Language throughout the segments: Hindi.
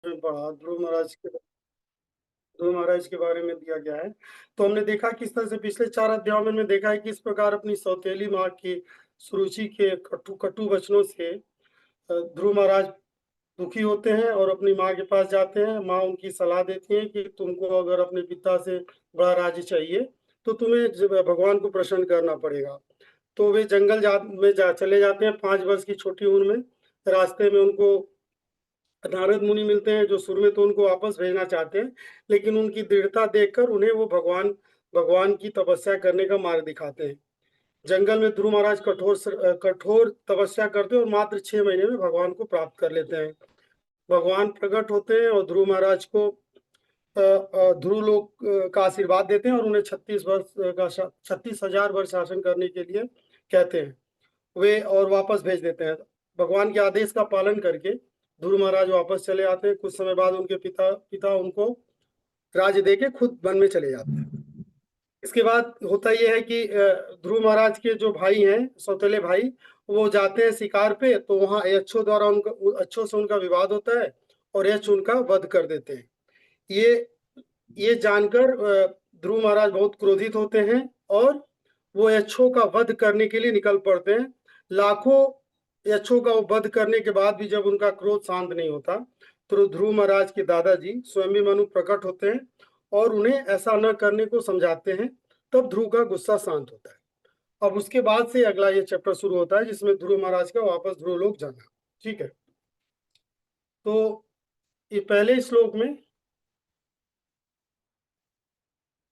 में पढ़ा, ध्रुव महाराज के बारे में दिया गया है। तो हमने देखा किस तरह से पिछले 4 अध्यायों में हमने देखा है किस प्रकार अपनी सौतेली माँ की सुरुचि के कटु कटु वचनों से ध्रुव महाराज दुखी होते हैं और अपनी माँ के पास जाते हैं। माँ उनकी सलाह देती है कि तुमको अगर अपने पिता से बड़ा राज्य चाहिए तो तुम्हें भगवान को प्रसन्न करना पड़ेगा। तो वे जंगल में चले जाते हैं 5 वर्ष की छोटी उम्र में। रास्ते में उनको नारद मुनि मिलते हैं जो शुरू में तो उनको वापस भेजना चाहते हैं, लेकिन उनकी दृढ़ता देखकर उन्हें वो भगवान की तपस्या करने का मार्ग दिखाते हैं। जंगल में ध्रुव महाराज कठोर तपस्या करते हैं और मात्र 6 महीने में भगवान को प्राप्त कर लेते हैं। भगवान प्रकट होते हैं और ध्रुव महाराज को ध्रुव लोक का आशीर्वाद देते हैं और उन्हें 36,000 वर्ष शासन करने के लिए कहते हैं। वे और वापस भेज देते हैं। भगवान के आदेश का पालन करके ध्रुव महाराज वापस चले आते हैं। कुछ समय बाद उनके पिता उनको राज्य देके खुद वन में चले जाते हैं। इसके बाद होता यह है कि ध्रुव महाराज के जो भाई हैं, सौतेले भाई, वो जाते हैं शिकार पे, तो वहां अच्छों से उनका विवाद होता है और यक्ष उनका वध कर देते हैं। ये जानकर ध्रुव महाराज बहुत क्रोधित होते हैं और वो यक्षों का वध करने के लिए निकल पड़ते हैं। लाखों यक्षों का वध करने के बाद भी जब उनका क्रोध शांत नहीं होता तो ध्रुव महाराज के दादाजी स्वयं मनु प्रकट होते हैं और उन्हें ऐसा न करने को समझाते हैं। तब ध्रुव का गुस्सा शांत होता है। अब उसके बाद से अगला ये चैप्टर शुरू होता है जिसमें ध्रुव महाराज का वापस ध्रुव लोक जाना। ठीक है, तो ये पहले श्लोक में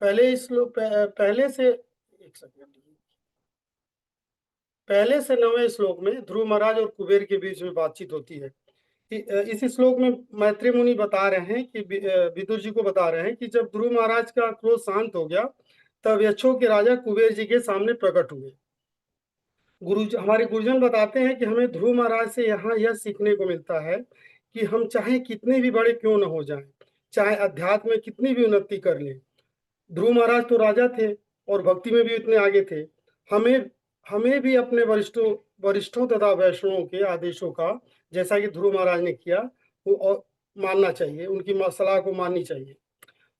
पहले से 9वें श्लोक में ध्रुव महाराज और कुबेर के बीच में बातचीत होती है। इस श्लोक में मैत्री मुनि बता रहे हैं कि विदुर जी को बता रहे हैं कि जब ध्रुव महाराज का क्रोध शांत हो गया तब यक्षों के राजा कुबेर जी के सामने प्रकट हुए। हमारे गुरुजन बताते हैं कि हमें ध्रुव महाराज से यहाँ यह सीखने को मिलता है कि हम चाहे कितने भी बड़े क्यों न हो जाएं, चाहे अध्यात्म में कितनी भी उन्नति कर लें, ध्रुव महाराज तो राजा थे और भक्ति में भी इतने आगे थे। हमें भी अपने वरिष्ठों तथा वैष्णवों के आदेशों का, जैसा कि ध्रुव महाराज ने किया, वो मानना चाहिए, उनकी सलाह को माननी चाहिए।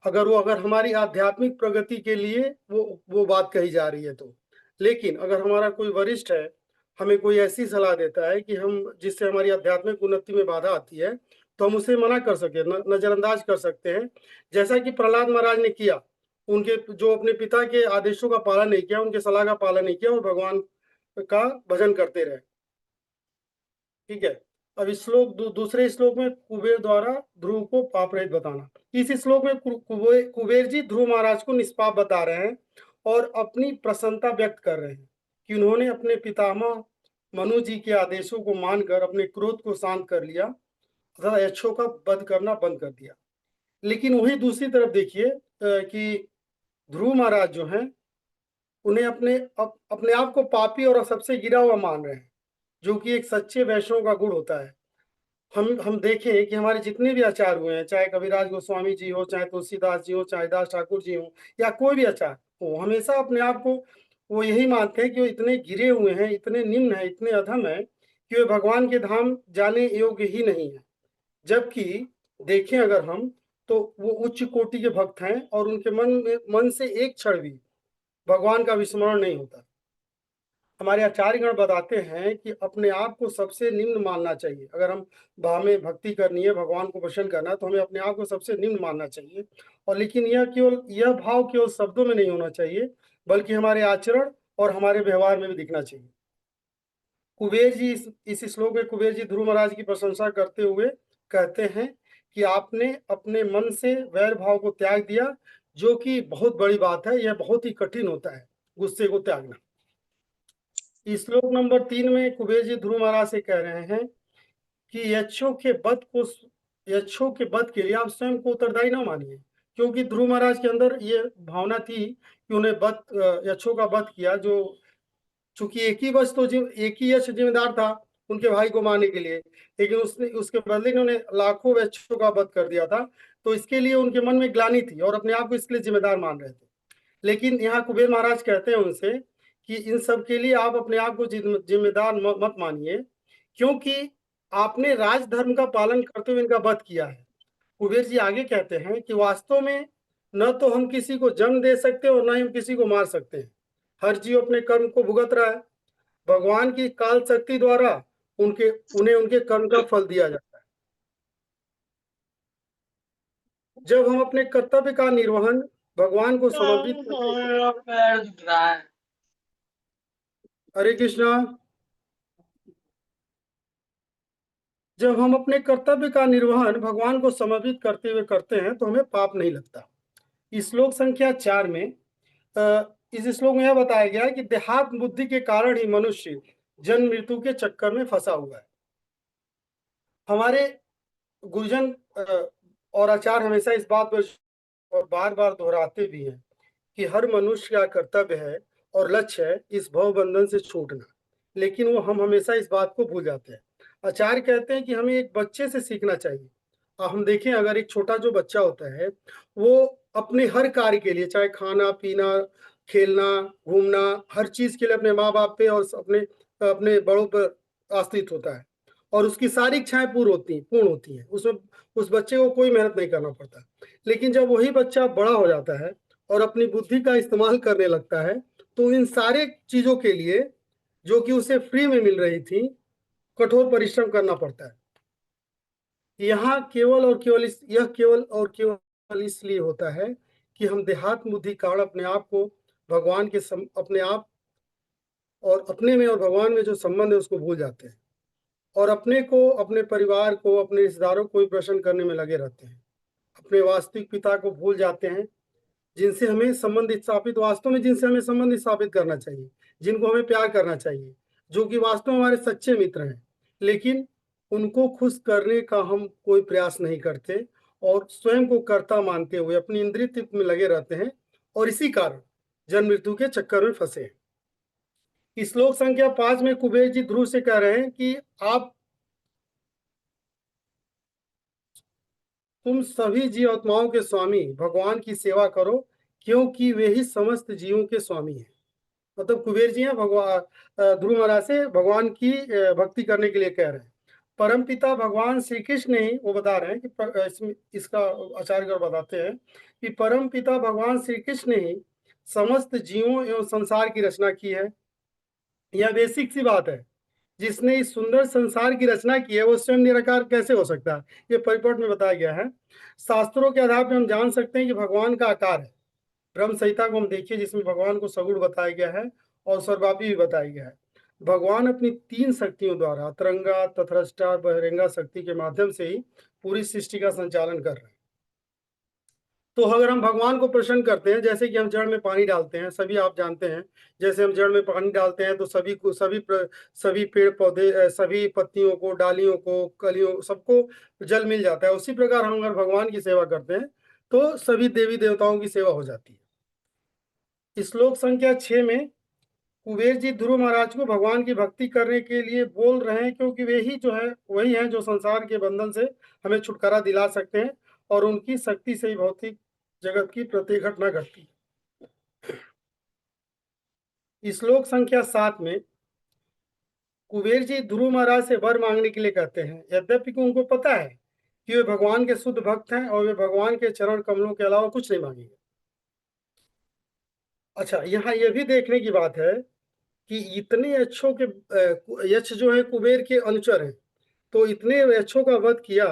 अगर हमारी आध्यात्मिक प्रगति के लिए वो बात कही जा रही है तो। लेकिन अगर हमारा कोई वरिष्ठ है, हमें कोई ऐसी सलाह देता है कि जिससे हमारी आध्यात्मिक उन्नति में बाधा आती है, तो हम उसे मना कर सके, नजरअंदाज कर सकते हैं, जैसा कि प्रहलाद महाराज ने किया। उनके जो अपने पिता के आदेशों का पालन नहीं किया, उनके सलाह का पालन नहीं किया और भगवान का भजन करते रहे। ठीक है, अब दूसरे श्लोक में कुबेर द्वारा ध्रुव को पाप रहित बताना। इस श्लोक में कुबेर जी ध्रुव महाराज को निष्पाप बता रहे हैं और अपनी प्रसन्नता व्यक्त कर रहे हैं कि उन्होंने अपने पितामह मनु जी के आदेशों को मानकर अपने क्रोध को शांत कर लिया तथा यक्षों का वध करना बंद कर दिया। लेकिन वही दूसरी तरफ देखिए कि ध्रुव महाराज जो हैं उन्हें अपने आप को पापी और सबसे गिरा हुआ मान रहे हैं, जो कि एक सच्चे वैष्णव का गुण होता है। हम देखें कि हमारे जितने भी आचार्य हुए हैं, चाहे कविराज गोस्वामी जी हो, चाहे तुलसीदास जी हो, चाहे दास ठाकुर जी हो, या कोई भी आचार्य हो, हमेशा अपने आप को वो यही मानते हैं कि वो इतने गिरे हुए हैं, इतने निम्न हैं, इतने अधम हैं कि वे भगवान के धाम जाने योग्य ही नहीं है। जबकि देखें अगर हम, तो वो उच्च कोटि के भक्त हैं और उनके मन से एक क्षण भी भगवान का विस्मरण नहीं होता। हमारे आचार्यगण बताते हैं कि अपने आप को सबसे निम्न मानना चाहिए। अगर हमें भक्ति करनी है, भगवान को प्रसन्न करना है, तो हमें अपने आप को सबसे निम्न मानना चाहिए। और लेकिन यह भाव केवल शब्दों में नहीं होना चाहिए, बल्कि हमारे आचरण और हमारे व्यवहार में भी दिखना चाहिए। कुबेर जी इस श्लोक में कुबेर जी ध्रुव महाराज की प्रशंसा करते हुए कहते हैं कि आपने अपने मन से वैर भाव को त्याग दिया, जो कि बहुत बड़ी बात है। यह बहुत ही कठिन होता है, गुस्से को त्यागना। श्लोक नंबर 3 में कुबेर जी ध्रुव महाराज से कह रहे हैं कि यक्षों के वध के लिए आप स्वयं को उत्तरदायी ना मानिए, क्योंकि ध्रुव महाराज के अंदर ये भावना थी कि उन्हें यक्षों का वध किया, जो चूंकि एक ही यक्ष जिम्मेदार था उनके भाई को मारने के लिए, लेकिन उसके बदले में उन्हें लाखों यक्षों का वध कर दिया था। तो इसके लिए उनके मन में ग्लानि थी और अपने आप को इसके लिए जिम्मेदार मान रहे थे। लेकिन यहाँ कुबेर महाराज कहते हैं उनसे कि इन सब के लिए आप अपने आप को जिम्मेदार मत मानिए, क्योंकि आपने राजधर्म का पालन करते हुए इनका वध किया है। कुबेर जी आगे कहते हैं कि वास्तव में न तो हम किसी को जन्म दे सकते और न ही हम किसी को मार सकते हैं। हर जीव अपने कर्म को भुगत रहा है। भगवान की काल शक्ति द्वारा उनके उन्हें उनके कर्म का फल दिया जाता है। जब हम अपने कर्तव्य का निर्वहन भगवान को समर्पित करते हैं। पैर दुख रहा है। हरे कृष्णा। जब हम अपने कर्तव्य का निर्वहन भगवान को समर्पित करते हुए करते हैं तो हमें पाप नहीं लगता। श्लोक संख्या 4 में इस श्लोक में यह बताया गया है कि देहात बुद्धि के कारण ही मनुष्य जन्म मृत्यु के चक्कर में फंसा हुआ है। हमारे गुरुजन और आचार्य हमेशा इस बात पर और बार बार दोहराते भी हैं कि हर मनुष्य का कर्तव्य है और लक्ष्य है इस भव बंधन से छूटना, लेकिन वो हम हमेशा इस बात को भूल जाते हैं। आचार्य कहते हैं कि हमें एक बच्चे से सीखना चाहिए। हम देखें, अगर एक छोटा जो बच्चा होता है वो अपने हर कार्य के लिए, चाहे खाना पीना, खेलना, घूमना, हर चीज के लिए अपने माँ बाप पे और अपने अपने बड़ों पर आश्रित होता है और उसकी सारी इच्छाएं पूर्ण होती हैं। उसमें उस बच्चे को कोई मेहनत नहीं करना पड़ता। लेकिन जब वही बच्चा बड़ा हो जाता है और अपनी बुद्धि का इस्तेमाल करने लगता है तो इन सारे चीजों के लिए जो कि उसे फ्री में मिल रही थी, कठोर परिश्रम करना पड़ता है। यहाँ केवल और केवल इसलिए होता है कि हम देहात्म बुद्धि कारण अपने आप को भगवान के अपने आप और अपने में और भगवान में जो संबंध है उसको भूल जाते हैं और अपने को, अपने परिवार को, अपने रिश्तेदारों को ही प्रसन्न करने में लगे रहते हैं। अपने वास्तविक पिता को भूल जाते हैं, जिनसे हमें संबंधित स्थापित वास्तव में जिनसे हमें संबंधित स्थापित करना चाहिए, जिनको हमें प्यार करना चाहिए, जो कि वास्तव में हमारे सच्चे मित्र हैं। लेकिन उनको खुश करने का हम कोई प्रयास नहीं करते और स्वयं को कर्ता मानते हुए अपनी इंद्रिय तृप्ति में लगे रहते हैं और इसी कारण जन्म मृत्यु के चक्कर में फंसे हैं। श्लोक संख्या 5 में कुबेर जी ध्रुव से कह रहे हैं कि आप तुम सभी जीव आत्माओं के स्वामी भगवान की सेवा करो, क्योंकि वे ही समस्त जीवों के स्वामी हैं। मतलब कुबेर जी हैं भगवान ध्रुव महाराज से भगवान की भक्ति करने के लिए कह रहे हैं। परम पिता भगवान श्री कृष्ण ने, वो बता रहे हैं कि इसका आचार्य बताते हैं कि परम पिता भगवान श्री कृष्ण ने ही समस्त जीवों एवं संसार की रचना की है। यह बेसिक सी बात है। जिसने इस सुंदर संसार की रचना की है वो स्वयं निराकार कैसे हो सकता है, ये परिपट में बताया गया है। शास्त्रों के आधार पर हम जान सकते हैं कि भगवान का आकार है। ब्रह्म संहिता को हम देखिए जिसमें भगवान को सगुण बताया गया है और सर्वव्यापी भी बताया गया है। भगवान अपनी 3 शक्तियों द्वारा तरंगा, तथरष्टा, बहिरंगा शक्ति के माध्यम से ही पूरी सृष्टि का संचालन कर रहे हैं। तो अगर हम भगवान को प्रसन्न करते हैं, जैसे कि हम जड़ में पानी डालते हैं, सभी आप जानते हैं, जैसे हम जड़ में पानी डालते हैं तो सभी पेड़ पौधे, सभी पत्तियों को, डालियों को, कलियों, सबको जल मिल जाता है। उसी प्रकार हम अगर भगवान की सेवा करते हैं तो सभी देवी देवताओं की सेवा हो जाती है। श्लोक संख्या 6 में कुबेर जी ध्रुव महाराज को भगवान की भक्ति करने के लिए बोल रहे हैं, क्योंकि वे ही जो है वही हैं जो संसार के बंधन से हमें छुटकारा दिला सकते हैं और उनकी शक्ति से ही भौतिक जगत की प्रत्येक घटना घटती है। श्लोक संख्या 7 में कुबेर जी ध्रुव महाराज से वर मांगने के लिए कहते हैं, यद्यपि उनको पता है कि वे भगवान के शुद्ध भक्त हैं और वे भगवान के चरण कमलों के अलावा कुछ नहीं मांगेंगे। अच्छा, यहाँ यह भी देखने की बात है कि इतने यक्षों के यक्ष जो है कुबेर के अनुचर हैं, तो इतने यक्षों का वध किया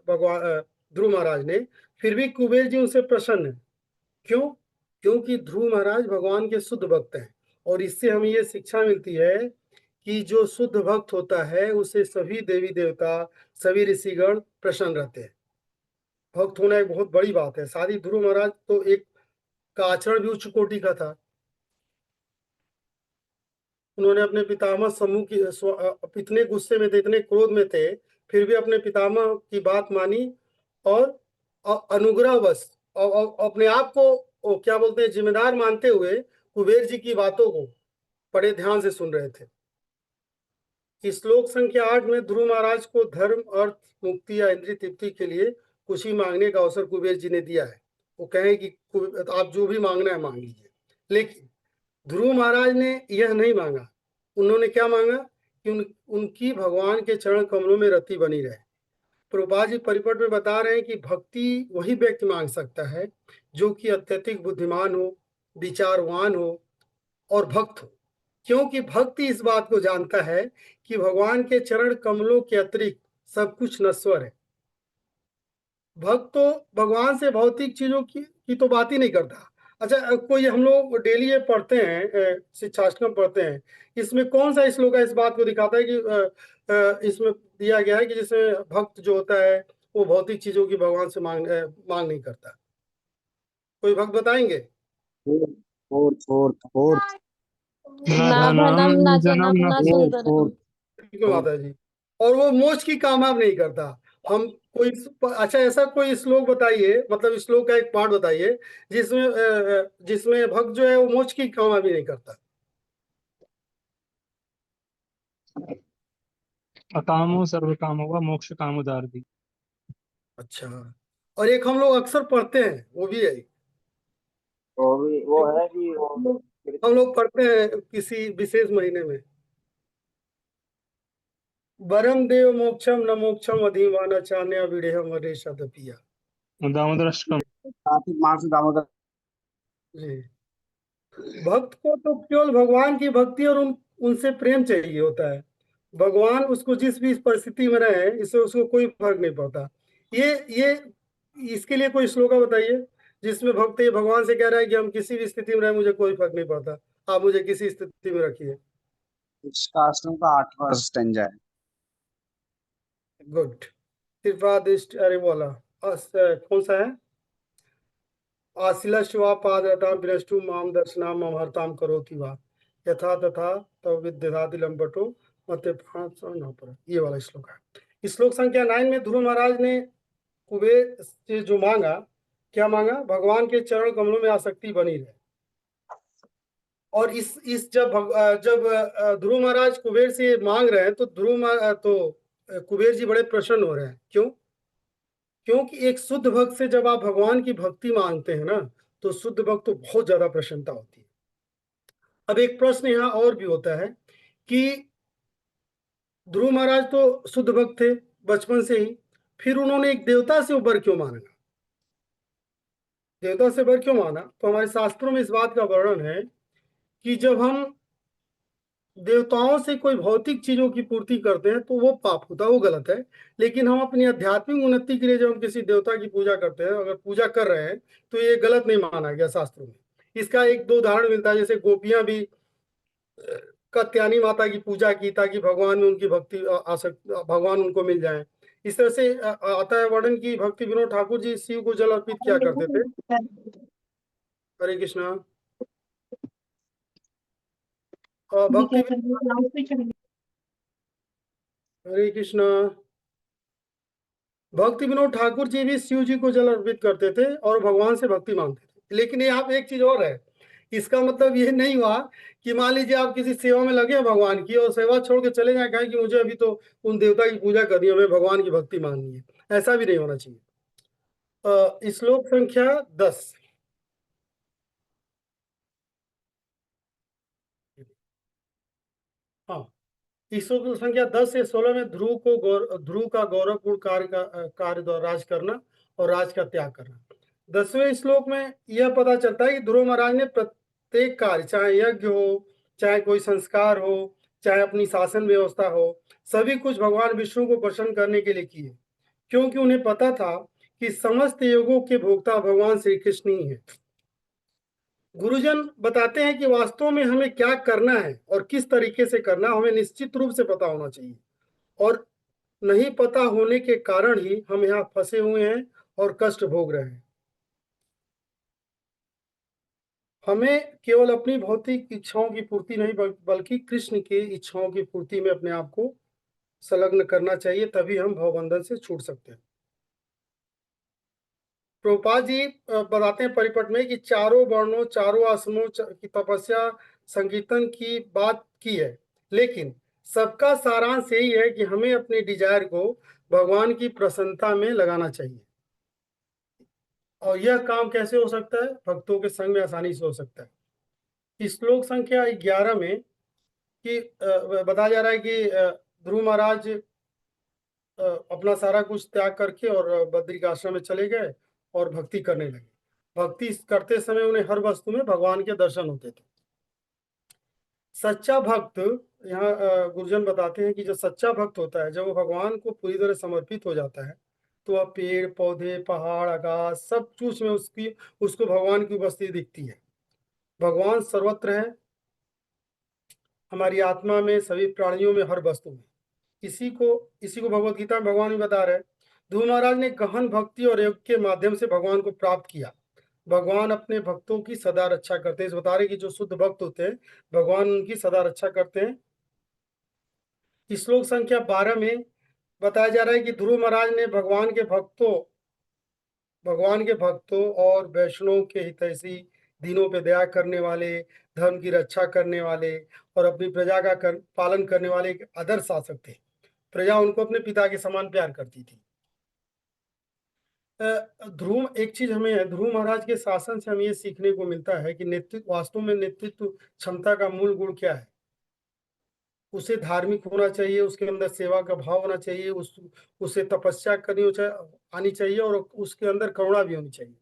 भगवान ध्रुव महाराज ने, फिर भी कुबेर जी उनसे प्रसन्न है। क्यों? क्योंकि ध्रुव महाराज भगवान के शुद्ध भक्त हैं और इससे हमें ये शिक्षा मिलती है कि जो शुद्ध भक्त होता है उसे सभी देवी देवता, सभी ऋषिगण प्रसन्न रहते हैं। भक्त होना एक बहुत बड़ी बात है। सारी ध्रुव महाराज तो एक का आचरण भी उच्च कोटि का था। उन्होंने अपने पितामह समूह की इतने गुस्से में थे, इतने क्रोध में थे, फिर भी अपने पितामह की बात मानी और अनुग्रहवश और अपने आप को क्या बोलते हैं जिम्मेदार मानते हुए कुबेर जी की बातों को बड़े ध्यान से सुन रहे थे। श्लोक संख्या 8 में ध्रुव महाराज को धर्म, अर्थ, मुक्ति या इंद्रिय तृप्ति के लिए कुछ ही मांगने का अवसर कुबेर जी ने दिया है। वो कहें कि आप जो भी मांगना है मांग लीजिए। लेकिन ध्रुव महाराज ने यह नहीं मांगा। उन्होंने क्या मांगा कि उनकी भगवान के चरण कमलों में रति बनी रहे। प्रभुपाद जी परिपट में बता रहे हैं कि भक्ति वही व्यक्ति मांग सकता है जो कि अत्यधिक बुद्धिमान हो, विचारवान हो और भक्त हो, क्योंकि भक्ति इस बात को जानता है कि भगवान के चरण कमलों के अतिरिक्त सब कुछ नश्वर है। भक्त तो भगवान से भौतिक चीजों की तो बात ही नहीं करता। अच्छा, कोई हम लोग डेली ये पढ़ते हैं, शिक्षाष्टकम पढ़ते हैं, इसमें कौन सा श्लोक है इस बात को दिखाता है कि इसमें दिया गया है कि जिसमें भक्त जो होता है वो भौतिक चीजों की भगवान से मांग नहीं करता? कोई भक्त बताएंगे? फोर्थ फोर्थ फोर्थ ना ना धनम धनम न ना जन्म जनम न ना फोर्थ सुंदरम। फोर्थ ठीक है माता जी। और वो मोक्ष की कामना नहीं करता। हम कोई अच्छा ऐसा कोई श्लोक बताइए, मतलब श्लोक का एक पार्ट बताइए जिसमें भक्त जो है वो मोक्ष की कामना भी नहीं करता। अकामो सर्व कामो व मोक्ष कामोदारति। अच्छा, और एक हम लोग अक्सर पढ़ते हैं, वो भी है, वो है कि वो हम लोग पढ़ते हैं किसी विशेष महीने में, वरम देव मोक्षम न मोक्षम अधिमाना चान्या विडेह मरेशा दपिया। दामोदराष्टकम। कार्तिक मास दामोदर। जी, भक्त को तो केवल भगवान की भक्ति और उनसे प्रेम चाहिए होता है। भगवान उसको जिस भी परिस्थिति में रहे, इससे उसको कोई फर्क नहीं पड़ता। ये इसके लिए कोई श्लोका बताइए जिसमें भक्त ये भगवान से कह रहा है कि हम किसी भी स्थिति में रहे, मुझे कोई फर्क नहीं पड़ता, आप मुझे किसी स्थिति में रखिए। कास्टों का 8वां स्टेंजा है। गुड। कृपादिष्ट, अरे बोला कौन सा है? आशिलश्वा पादरताम विनष्टु माम दर्शनाम ममहर्ताम करोति वा यथा तथा तव विद्याति लंबटो मते पर, ये वाला श्लोक है। श्लोक संख्या 9 में ध्रुव महाराज ने कुबेर से जो मांगा, क्या मांगा? भगवान के चरण कमलों में आसक्ति बनी रहे। और इस जब ध्रुव महाराज कुबेर से मांग रहे हैं तो कुबेर जी बड़े प्रसन्न हो रहे हैं। क्यों? क्योंकि एक शुद्ध भक्त से जब आप भगवान की भक्ति मांगते हैं ना, तो शुद्ध भक्त तो बहुत ज्यादा प्रसन्नता होती है। अब एक प्रश्न यहाँ और भी होता है कि ध्रुव महाराज तो शुद्ध भक्त थे बचपन से ही, फिर उन्होंने एक देवता से वर क्यों मांगा? देवता से वर क्यों माना? तो हमारे शास्त्रों में इस बात का वर्णन है कि जब हम देवताओं से कोई भौतिक चीजों की पूर्ति करते हैं तो वो पाप होता है, वो गलत है। लेकिन हम अपनी आध्यात्मिक उन्नति के लिए जब हम किसी देवता की पूजा करते हैं, अगर पूजा कर रहे हैं, तो ये गलत नहीं माना गया शास्त्रों में। इसका एक दो उदाहरण मिलता है, जैसे गोपियां भी कात्यायनी माता की पूजा की ताकि भगवान में उनकी भक्ति भगवान उनको मिल जाए। इस तरह से आता है वर्णन की भक्ति विनोद ठाकुर जी शिव को जल अर्पित किया करते थे। हरे कृष्णा। भक्ति हरे कृष्णा। भक्ति विनोद ठाकुर जी भी शिव जी को जल अर्पित करते थे और भगवान से भक्ति मांगते थे। लेकिन यहाँ पे एक चीज और है, इसका मतलब ये नहीं हुआ कि मान लीजिए आप किसी सेवा में लगे हैं भगवान की और सेवा छोड़ के चले जाए, कहें कि मुझे अभी तो उन देवता की पूजा करनी है, हमें भगवान की भक्ति मांगनी है। ऐसा भी नहीं होना चाहिए। श्लोक संख्या 10। हाँ, श्लोक संख्या 10 से 16 में ध्रुव का गौरवपूर्ण कार्य द्वारा राज करना और राज का त्याग करना। 10वें श्लोक में यह पता चलता है कि ध्रुव महाराज ने प्रत्येक कार्य, चाहे यज्ञ हो, चाहे कोई संस्कार हो, चाहे अपनी शासन व्यवस्था हो, सभी कुछ भगवान विष्णु को प्रसन्न करने के लिए किए, क्योंकि उन्हें पता था कि समस्त योगों के भोक्ता भगवान श्री कृष्ण ही है। गुरुजन बताते हैं कि वास्तव में हमें क्या करना है और किस तरीके से करना, हमें निश्चित रूप से पता होना चाहिए, और नहीं पता होने के कारण ही हम यहाँ फंसे हुए हैं और कष्ट भोग रहे हैं। हमें केवल अपनी भौतिक इच्छाओं की पूर्ति नहीं बल्कि कृष्ण की इच्छाओं की पूर्ति में अपने आप को संलग्न करना चाहिए, तभी हम भवबंधन से छूट सकते हैं। प्रभुपाद जी बताते हैं परिपट में कि चारों वर्णों, चारों आश्रमों की तपस्या संकीर्तन की बात की है, लेकिन सबका सारांश यही है कि हमें अपने डिजायर को भगवान की प्रसन्नता में लगाना चाहिए। और यह काम कैसे हो सकता है? भक्तों के संग में आसानी से हो सकता है। श्लोक संख्या 11 में कि बताया जा रहा है कि ध्रुव महाराज अपना सारा कुछ त्याग करके और बद्रिक आश्रम में चले गए और भक्ति करने लगे। भक्ति करते समय उन्हें हर वस्तु में भगवान के दर्शन होते थे। सच्चा भक्त, यहाँ गुरुजन बताते हैं कि जो सच्चा भक्त होता है, जब वो भगवान को पूरी तरह समर्पित हो जाता है, तो वह पेड़ पौधे पहाड़ आकाश सब चीज में उसको भगवान की उपस्थिति दिखती है। भगवान सर्वत्र है, हमारी आत्मा में, सभी प्राणियों में, हर वस्तु में। इसी को भगवत गीता में भगवान भी बता रहे हैं। ध्रुव महाराज ने गहन भक्ति और योग के माध्यम से भगवान को प्राप्त किया। भगवान अपने भक्तों की सदा रक्षा करते हैं। इस बता रहे कि जो शुद्ध भक्त होते हैं, भगवान उनकी सदा रक्षा करते हैं। श्लोक संख्या 12 में बताया जा रहा है कि ध्रुव महाराज ने भगवान के भक्तों और वैष्णव के हितैषी, दीनों पे दया करने वाले, धर्म की रक्षा करने वाले और अपनी प्रजा का पालन करने वाले एक आदर्श शासक थे। प्रजा उनको अपने पिता के समान प्यार करती थी। एक चीज हमें ध्रुव महाराज के शासन से हमें ये सीखने को मिलता है कि नेतृत्व, वास्तव में नेतृत्व क्षमता का मूल गुण क्या है। उसे धार्मिक होना चाहिए, उसके अंदर सेवा का भाव होना चाहिए, उसे तपस्या आनी चाहिए और उसके अंदर करुणा भी होनी चाहिए।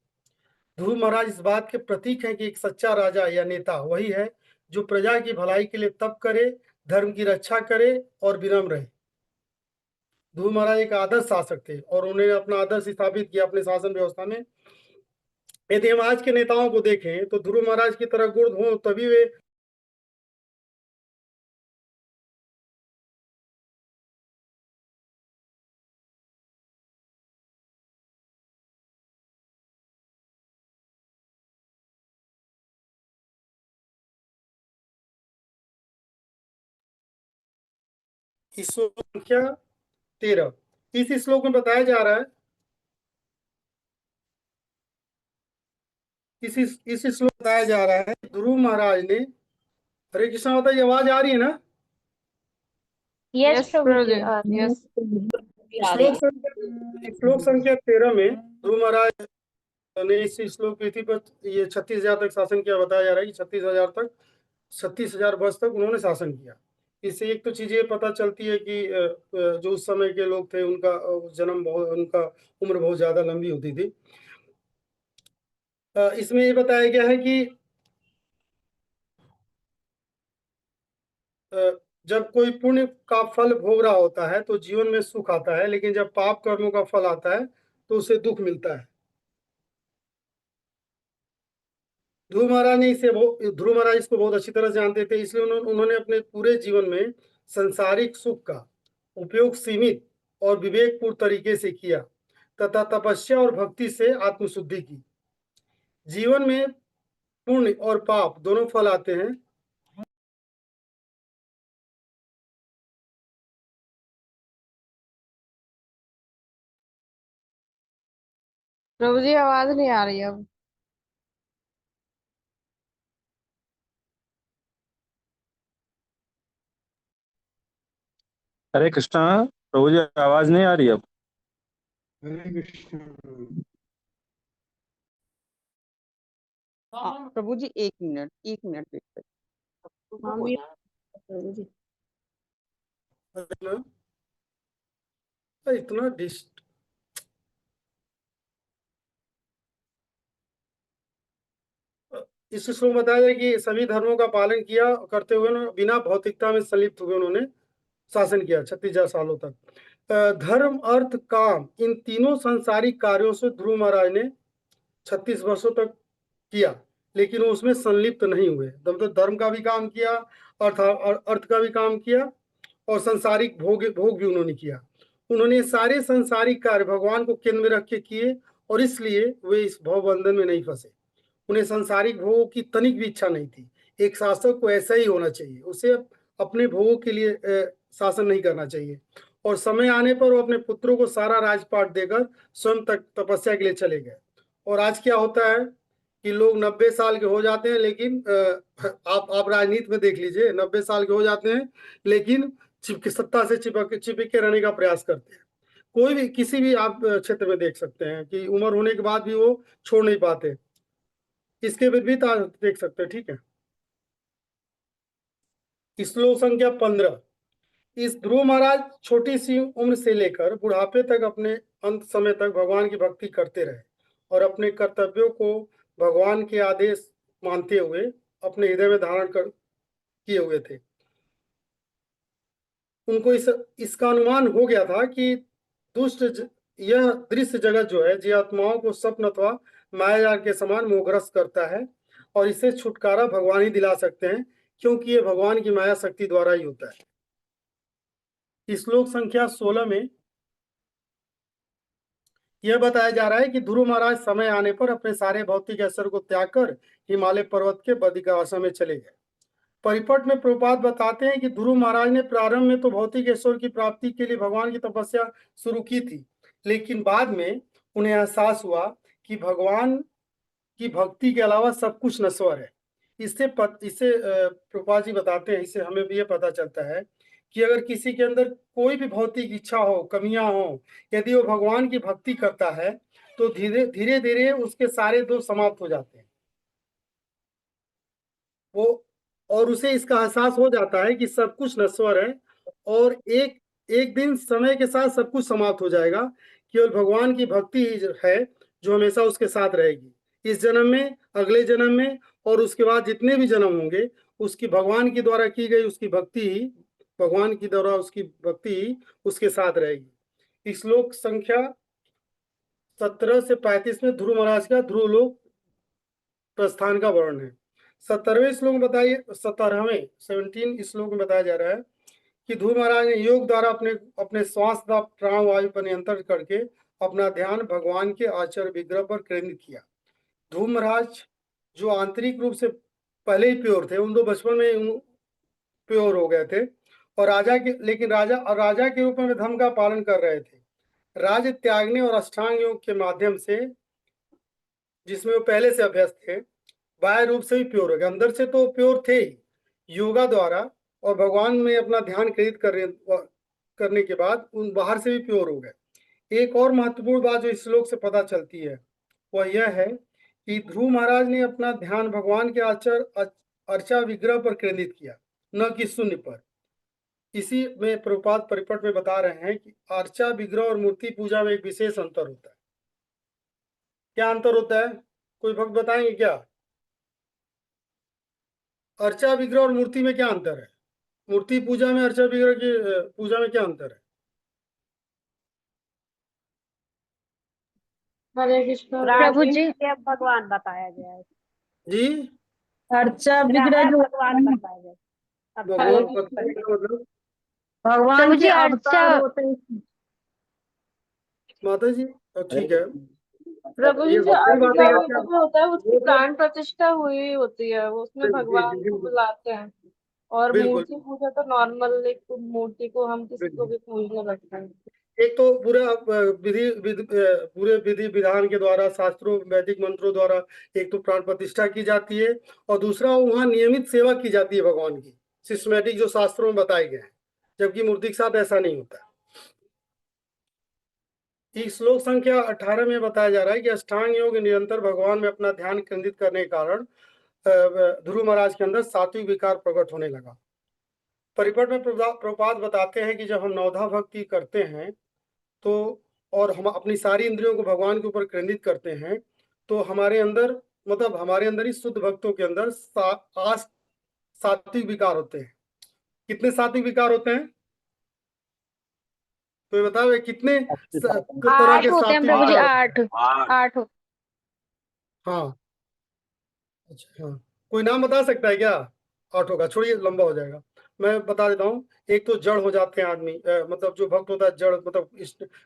ध्रुव महाराज इस बात के प्रतीक हैं कि एक सच्चा राजा या नेता वही है जो प्रजा की भलाई के लिए तप करे, धर्म की रक्षा करे और विनम्र रहे। ध्रुव महाराज एक आदर्श शासक थे और उन्होंने अपना आदर्श स्थापित किया अपने शासन व्यवस्था में। यदि हम आज के नेताओं को देखें तो ध्रुव महाराज की तरह गुण हो तभी वे श्लोक संख्या 13, इस श्लोक में बताया जा रहा है, इस श्लोक बताया जा रहा है ध्रुव महाराज ने, हरे कृष्णा माता, ये आवाज आ रही है ना? यस प्रभु जी, यस। श्लोक संख्या 13 में ध्रुव महाराज ने इस श्लोक पृथ्वी पर ये 36,000 तक शासन किया। बताया जा रहा है कि 36,000 वर्ष तक उन्होंने शासन किया। इससे एक तो चीजें पता चलती है कि जो उस समय के लोग थे उनका उनका उम्र बहुत ज्यादा लंबी होती थी। इसमें ये बताया गया है कि जब कोई पुण्य का फल भोग रहा होता है तो जीवन में सुख आता है, लेकिन जब पाप कर्मों का फल आता है तो उसे दुख मिलता है। ध्रुव महाराज इसको बहुत अच्छी तरह जानते थे, इसलिए उन्होंने अपने पूरे जीवन में संसारिक सुख का उपयोग सीमित और विवेकपूर्ण तरीके से किया तथा तपस्या और भक्ति से आत्मशुद्धि की। जीवन में पुण्य और पाप दोनों फल आते हैं। प्रभु जी आवाज नहीं आ रही अब। हरे कृष्णा, प्रभु जी आवाज नहीं आ रही अब। हरे कृष्ण। प्रभु जी एक मिनट वेट करिए। प्रभु जी इतना इस श्लोक में बताया जाए कि सभी धर्मों का पालन किया करते हुए बिना भौतिकता में संलिप्त हुए उन्होंने शासन किया 36,000 सालों तक। धर्म अर्थ काम इन तीनों सांसारिक कार्यों से ध्रुव महाराज ने 36 वर्षों तक किया, लेकिन वो उसमें संलिप्त नहीं हुए। मतलब धर्म का भी काम किया, अर्थ का भी काम किया और संसारिक भोग भी उन्होंने किया। उन्होंने सारे संसारिक कार्य भगवान को केंद्र में रख के किए और इसलिए वे इस भव बंधन में नहीं फंसे। उन्हें सांसारिक भोगों की तनिक भी इच्छा नहीं थी। एक शासक को ऐसा ही होना चाहिए, उसे अपने भोगों के लिए शासन नहीं करना चाहिए और समय आने पर वो अपने पुत्रों को सारा राजपाट देकर स्वयं तक तपस्या के लिए चले गए। और आज क्या होता है कि लोग 90 साल के हो जाते हैं, लेकिन आप राजनीति में देख लीजिए, 90 साल के हो जाते हैं लेकिन सत्ता से चिपक के रहने का प्रयास करते हैं। कोई भी किसी भी आप क्षेत्र में देख सकते हैं कि उम्र होने के बाद भी वो छोड़ नहीं पाते। इसके विपरीत आप देख सकते हैं। ठीक है, श्लोक संख्या 15, इस ध्रुव महाराज छोटी सी उम्र से लेकर बुढ़ापे तक अपने अंत समय तक भगवान की भक्ति करते रहे और अपने कर्तव्यों को भगवान के आदेश मानते हुए अपने हृदय में धारण कर किए हुए थे। उनको इसका अनुमान हो गया था कि यह दृश्य जगत जो है जीवात्माओं को स्वप्न अथवा मायाजाल के समान मोहग्रस्त करता है और इससे छुटकारा भगवान ही दिला सकते हैं, क्योंकि यह भगवान की माया शक्ति द्वारा ही होता है। श्लोक संख्या 16 में यह बताया जा रहा है कि ध्रुव महाराज समय आने पर अपने सारे भौतिक ऐश्वर्य को त्याग कर हिमालय पर्वत के बद्रिकाश्रम में चले गए। परिपट में प्रभुपाद बताते हैं कि ध्रुव महाराज ने प्रारंभ में तो भौतिक ऐश्वर्य की प्राप्ति के लिए भगवान की तपस्या शुरू की थी, लेकिन बाद में उन्हें एहसास हुआ कि भगवान की भक्ति के अलावा सब कुछ नश्वर है। इससे प्रभुपाद जी बताते हैं, इससे हमें भी ये पता चलता है कि अगर किसी के अंदर कोई भी भौतिक इच्छा हो, कमियां हो, यदि वो भगवान की भक्ति करता है तो धीरे धीरे उसके सारे दोष समाप्त हो जाते हैं। वो और उसे इसका एहसास हो जाता है कि सब कुछ नश्वर है और एक दिन समय के साथ सब कुछ समाप्त हो जाएगा। केवल भगवान की भक्ति ही है जो हमेशा उसके साथ रहेगी, इस जन्म में, अगले जन्म में और उसके बाद जितने भी जन्म होंगे उसकी भगवान की द्वारा की गई उसकी भक्ति ही भगवान की द्वारा उसकी भक्ति ही उसके साथ रहेगी। श्लोक संख्या 17 से 35 में ध्रुव महाराज का ध्रुव लोक प्रस्थान का वर्णन है। 17वें श्लोक में बताइए, 17वें श्लोक में बताया जा रहा है कि ध्रुव महाराज ने योग द्वारा अपने श्वास तथा प्राण वायु पर नियंत्रण करके अपना ध्यान भगवान के आचार्य विग्रह पर केंद्रित किया। ध्रुव महाराज जो आंतरिक रूप से पहले ही प्योर थे, उन दो बचपन में प्योर हो गए थे और राजा के रूप में धर्म का पालन कर रहे थे। राज्य त्यागने और अष्टांग योग के माध्यम से, जिसमें वो पहले से अभ्यस्त थे, बाह्य रूप से भी प्योर हो गए। अंदर से तो प्योर थे ही, योगा द्वारा और भगवान में अपना ध्यान केंद्रित करने के बाद उन बाहर से भी प्योर हो गए। एक और महत्वपूर्ण बात जो इस श्लोक से पता चलती है वह यह है कि ध्रुव महाराज ने अपना ध्यान भगवान के अर्चा विग्रह पर केंद्रित किया, न कि शून्य पर। इसी में प्रभुपाद परिपट में बता रहे हैं कि अर्चा विग्रह और मूर्ति पूजा में एक विशेष अंतर होता है। क्या अंतर होता है, कोई भक्त बताएंगे क्या? अर्चा विग्रह और मूर्ति में क्या अंतर है? मूर्ति पूजा में अर्चा विग्रह की पूजा में क्या अंतर है? हरे कृष्ण प्रभु जी भगवान बताया गया है जी, अर्चा विग्रह जो भगवान बताया गया है। भगवान भक्ति का मतलब भगवान प्रभु के जी अवतार अर्चा होते हैं। माता जी ठीक है। प्रभु जी ये जो वही बात है अर्चा कि विग्रह होता है उसकी वो तो- प्राण प्रतिष्ठा हुई होती है, वो उसमें भगवान को बुलाते हैं। और बिल्कुल। मूर्ति पूजा तो नॉर्मल एक मूर्ति को हम किसी को भी पूजने लगते हैं। एक तो पूरे विधि विधान के द्वारा, शास्त्रों वैदिक मंत्रों द्वारा एक तो प्राण प्रतिष्ठा की जाती है और दूसरा वहाँ नियमित सेवा की जाती है भगवान की, सिस्टमेटिक जो शास्त्रों में बताए गए हैं, जबकि मूर्ति के साथ ऐसा नहीं होता। इस श्लोक संख्या 18 में बताया जा रहा है कि अष्टांग योग निरंतर भगवान में अपना ध्यान केंद्रित करने के कारण ध्रुव महाराज के अंदर सात्विक विकार प्रकट होने लगा। परिपट में प्रभुपाद बताते हैं कि जब हम नवधा भक्ति करते हैं तो और हम अपनी सारी इंद्रियों को भगवान के ऊपर केंद्रित करते हैं तो हमारे अंदर, मतलब हमारे अंदर ही शुद्ध भक्तों के अंदर सात्विक विकार होते हैं। कितने सात्विक विकार होते हैं? तो बताओ कितने तरह के 8 होते हैं सात्विक प्रभु जी, विकार? 8 होते। हाँ, अच्छा हाँ, कोई नाम बता सकता है क्या? 8 का छोड़िए, लंबा हो जाएगा, मैं बता देता हूँ। एक तो जड़ हो जाते हैं आदमी, मतलब जो भक्त होता है जड़, मतलब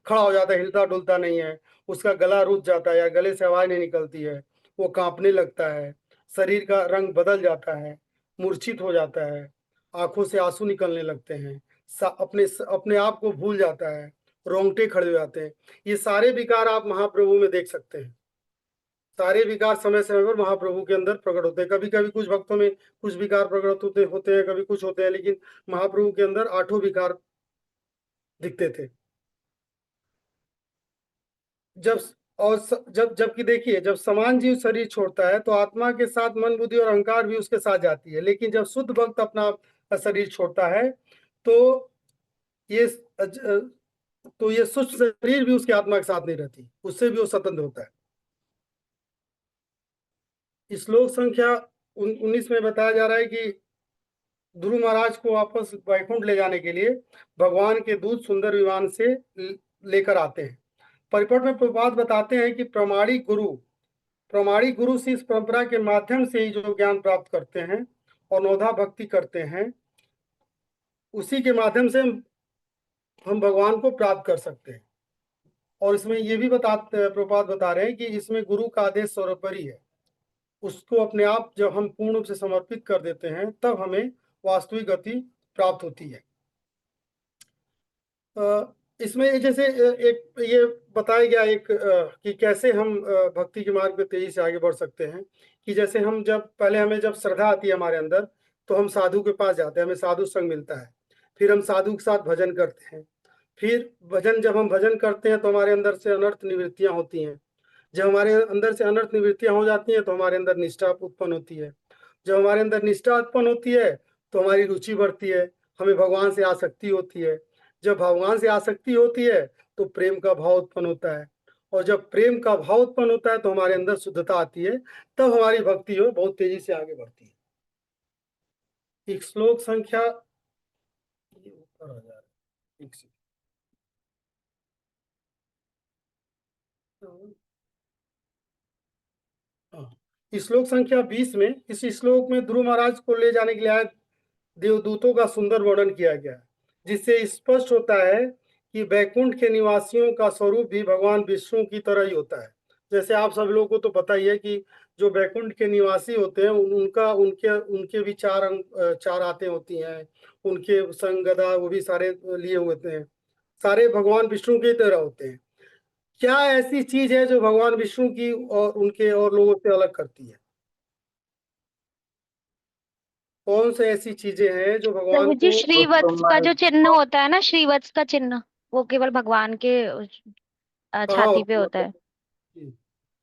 खड़ा हो जाता है, हिलता डुलता नहीं है, उसका गला रुक जाता है या गले से आवाज नहीं निकलती है, वो कांपने लगता है, शरीर का रंग बदल जाता है, मूर्छित हो जाता है, आंखों से आंसू निकलने लगते हैं, अपने आप को भूल जाता है, रोंगटे खड़े हो जाते हैं। ये सारे विकार आप महाप्रभु में देख सकते हैं। सारे विकार समय समय पर महाप्रभु के अंदर प्रकट होते हैं। कभी कभी कुछ भक्तों में कुछ विकार प्रकट होते हैं, कभी कुछ होते हैं, लेकिन महाप्रभु के अंदर 8 विकार दिखते थे। जबकि देखिए, जब समान जीव शरीर छोड़ता है तो आत्मा के साथ मन, बुद्धि और अहंकार भी उसके साथ जाती है, लेकिन जब शुद्ध भक्त अपना शरीर छोड़ता है तो ये तो ये सूक्ष्म शरीर भी उसकी आत्मा के साथ नहीं रहती, उससे भी वो स्वतंत्र होता है। श्लोक संख्या 19 में बताया जा रहा है कि ध्रुव महाराज को वापस वैकुंठ ले जाने के लिए भगवान के दूत सुंदर विमान से लेकर आते हैं। परिपट में प्रभुपाद बताते हैं कि प्रामाणिक गुरु से इस परंपरा के माध्यम से ही जो ज्ञान प्राप्त करते हैं और नौधा भक्ति करते हैं, उसी के माध्यम से हम भगवान को प्राप्त कर सकते हैं। और इसमें ये भी प्रभुपाद बता रहे हैं कि इसमें गुरु का आदेश सर्वोपरि है। उसको अपने आप जब हम पूर्ण रूप से समर्पित कर देते हैं, तब हमें वास्तविक गति प्राप्त होती है। इसमें जैसे एक ये बताया गया कि कैसे हम भक्ति के मार्ग पे तेजी से आगे बढ़ सकते हैं। कि जैसे हम हमें जब श्रद्धा आती है हमारे अंदर, तो हम साधु के पास जाते हैं, हमें साधु संग मिलता है, फिर हम साधु के साथ भजन करते हैं। फिर जब हम भजन करते हैं तो हमारे अंदर से अनर्थ निवृत्तियां होती हैं। जब हमारे अंदर से अनर्थ निवृत्तियां हो जाती हैं तो हमारे अंदर निष्ठा उत्पन्न होती है। जब हमारे अंदर निष्ठा उत्पन्न होती है तो हमारी रुचि बढ़ती है, हमें भगवान से आसक्ति होती है। जब भगवान से आसक्ति होती है तो प्रेम का भाव उत्पन्न होता है, और जब प्रेम का भाव उत्पन्न होता है तो हमारे अंदर शुद्धता आती है, तब हमारी भक्ति बहुत तेजी से आगे बढ़ती है। एक श्लोक संख्या श्लोक संख्या 20 में, इस श्लोक में ध्रुव महाराज को ले जाने के लिए आए देवदूतों का सुंदर वर्णन किया गया है, जिससे स्पष्ट होता है कि वैकुंठ के निवासियों का स्वरूप भी भगवान विष्णु की तरह ही होता है। जैसे आप सब लोगों को तो पता ही है कि जो वैकुंठ के निवासी होते हैं उनके भी चार आते होती हैं, उनके संग गदा वो भी सारे लिए होते हैं, सारे भगवान विष्णु की तरह होते हैं। क्या ऐसी चीज है जो भगवान विष्णु की और उनके और लोगों से अलग करती है? कौन से ऐसी चीजें हैं जो भगवान प्रभु जी, को श्रीवत्स का जो चिन्ह होता है ना, श्रीवत्स का चिन्ह, वो केवल भगवान के छाती पे होता है।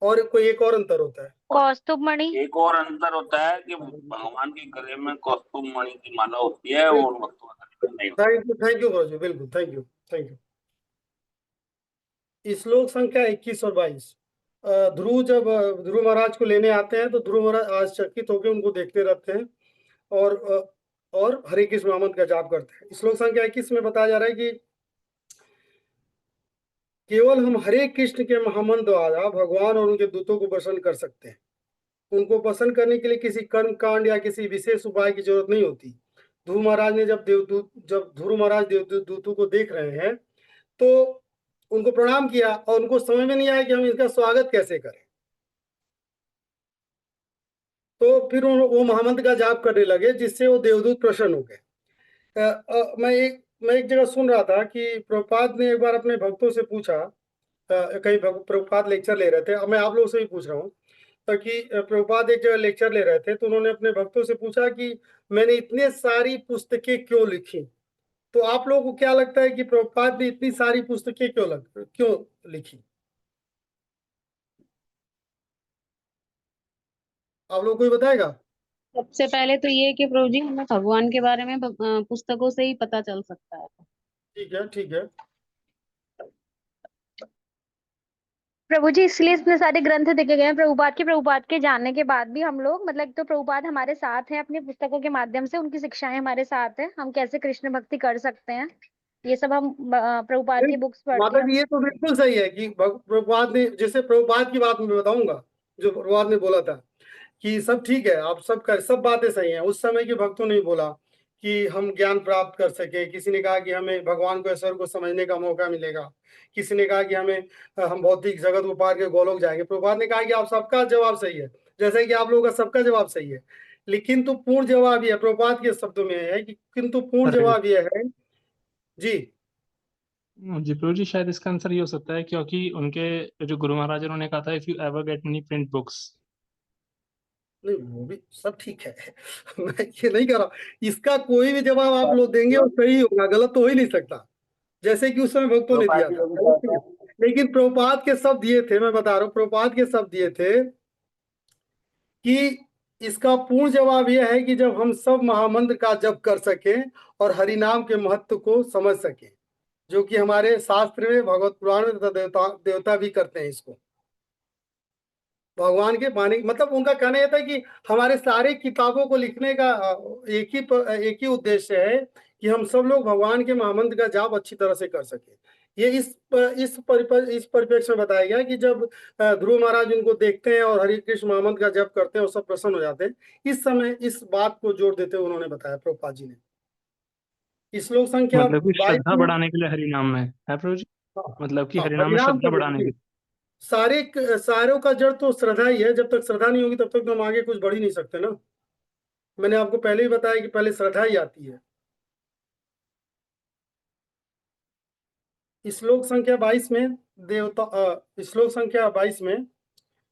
और कोई एक और अंतर होता है, कौस्तुभ मणि। एक और अंतर होता है कि भगवान के गले में कौस्तुभ मणि की माला होती है और भक्तों के गले में नहीं होती। थैंक यू ब्रजू, बिल्कुल थैंक यू। श्लोक संख्या 21 और 22, जब ध्रुव महाराज को लेने आते हैं तो ध्रुव महाराज आश्चर्यचकित होकर उनको देखते रहते हैं और हरे कृष्ण महामंत्र का जाप करते हैं। श्लोक संख्या 21 में बताया जा रहा है कि केवल हम हरे कृष्ण के महामंत्र द्वारा भगवान और उनके दूतों को प्रसन्न कर सकते हैं। उनको प्रसन्न करने के लिए किसी कर्म कांड या किसी विशेष उपाय की जरूरत नहीं होती। ध्रुव महाराज ने जब ध्रुव महाराज देवदूतों को देख रहे हैं तो उनको प्रणाम किया और उनको समझ में नहीं आया कि हम इसका स्वागत कैसे करें। तो फिर वो महामंत्र का जाप करने लगे, जिससे वो देवदूत प्रसन्न हो गए। मैं एक जगह सुन रहा था कि प्रभुपाद ने एक बार अपने भक्तों से पूछा, कहीं प्रभुपाद लेक्चर ले रहे थे, अब मैं आप लोगों से भी पूछ रहा हूँ, कि प्रभुपाद एक जगह लेक्चर ले रहे थे तो उन्होंने अपने भक्तों से पूछा कि मैंने इतने सारी पुस्तकें क्यों लिखी। तो आप लोगों को क्या लगता है कि प्रभुपाद ने इतनी सारी पुस्तकें क्यों लिखी? आप लोग कोई बताएगा? सबसे पहले तो ये कि प्रभु जी, हमें भगवान के बारे में पुस्तकों से ही पता चल सकता है। ठीक है। प्रभु जी, इसलिए इतने सारे ग्रंथ देखे गए हैं प्रभुपाद के जानने के बाद भी हम लोग, मतलब तो प्रभुपाद हमारे साथ हैं, अपनी पुस्तकों के माध्यम से उनकी शिक्षाएं हमारे साथ हैं, हम कैसे कृष्ण भक्ति कर सकते हैं, ये सब हम प्रभुपाद की बुक्स पढ़ते माता हैं। जी, ये तो बिल्कुल सही है कि प्रभुपाद ने, जैसे प्रभुपाद की बात मैं बताऊंगा, जो प्रभुपाद ने बोला था कि सब ठीक है, आप सब बातें सही हैं। उस समय के भक्तों ने बोला कि हम ज्ञान प्राप्त कर सके, किसी ने कहा कि हमें भगवान को ईश्वर को समझने का मौका मिलेगा, किसी ने कहा कि हम भौतिक जगत को पार के गोलोक जाएंगे। प्रभुपाद ने कहा कि आप सबका जवाब सही है, जैसे कि आप लोगों का सबका जवाब सही है, लेकिन तो पूर्ण जवाब यह प्रभुपाद के शब्दों में है कि किंतु पूर्ण जवाब यह है जी प्रभु जी, शायद इसका आंसर ये हो सकता है क्योंकि उनके जो गुरु महाराज उन्होंने कहा था, if you ever get money print books. नहीं, वो भी सब ठीक है मैं ये नहीं कर रहा, इसका कोई भी जवाब आप लोग देंगे और सही होगा, गलत तो हो ही नहीं सकता, जैसे कि उस समय भक्तों ने दिया था। लेकिन प्रभुपाद के शब्द ये थे, मैं बता रहा हूँ, प्रभुपाद के शब्द ये थे कि इसका पूर्ण जवाब यह है कि जब हम सब महामंत्र का जप कर सकें और हरि नाम के महत्व को समझ सकें, जो कि हमारे शास्त्र में, भगवत पुराण में तथा देवता भी करते हैं इसको। भगवान के बाणी, मतलब उनका कहना यह था कि हमारे सारे किताबों को लिखने का एक ही उद्देश्य है कि हम सब लोग भगवान के महामंत्र का जाप अच्छी तरह से कर सके। ये इस परिप्रेक्ष्य में बताया गया कि जब ध्रुव महाराज उनको देखते हैं और हरि कृष्ण महामंत्र का जप करते हैं और सब प्रसन्न हो जाते हैं, इस समय इस बात को जोड़ देते हुए उन्होंने बताया प्रभुपाद जी ने। श्लोक संख्या मतलब कि 22 श्रद्धा में, बढ़ाने के लिए हरि नाम में है प्रभु जी, मतलब कि हरि नाम में हरिनाम श्रद्धा का बढ़ाने के लिए। सारों का जड़ तो श्रद्धा ही है। जब तक श्रद्धा नहीं होगी तब तक तो हम आगे कुछ बढ़ ही नहीं सकते ना। मैंने आपको पहले ही बताया कि पहले श्रद्धा ही आती है। श्लोक संख्या 22 में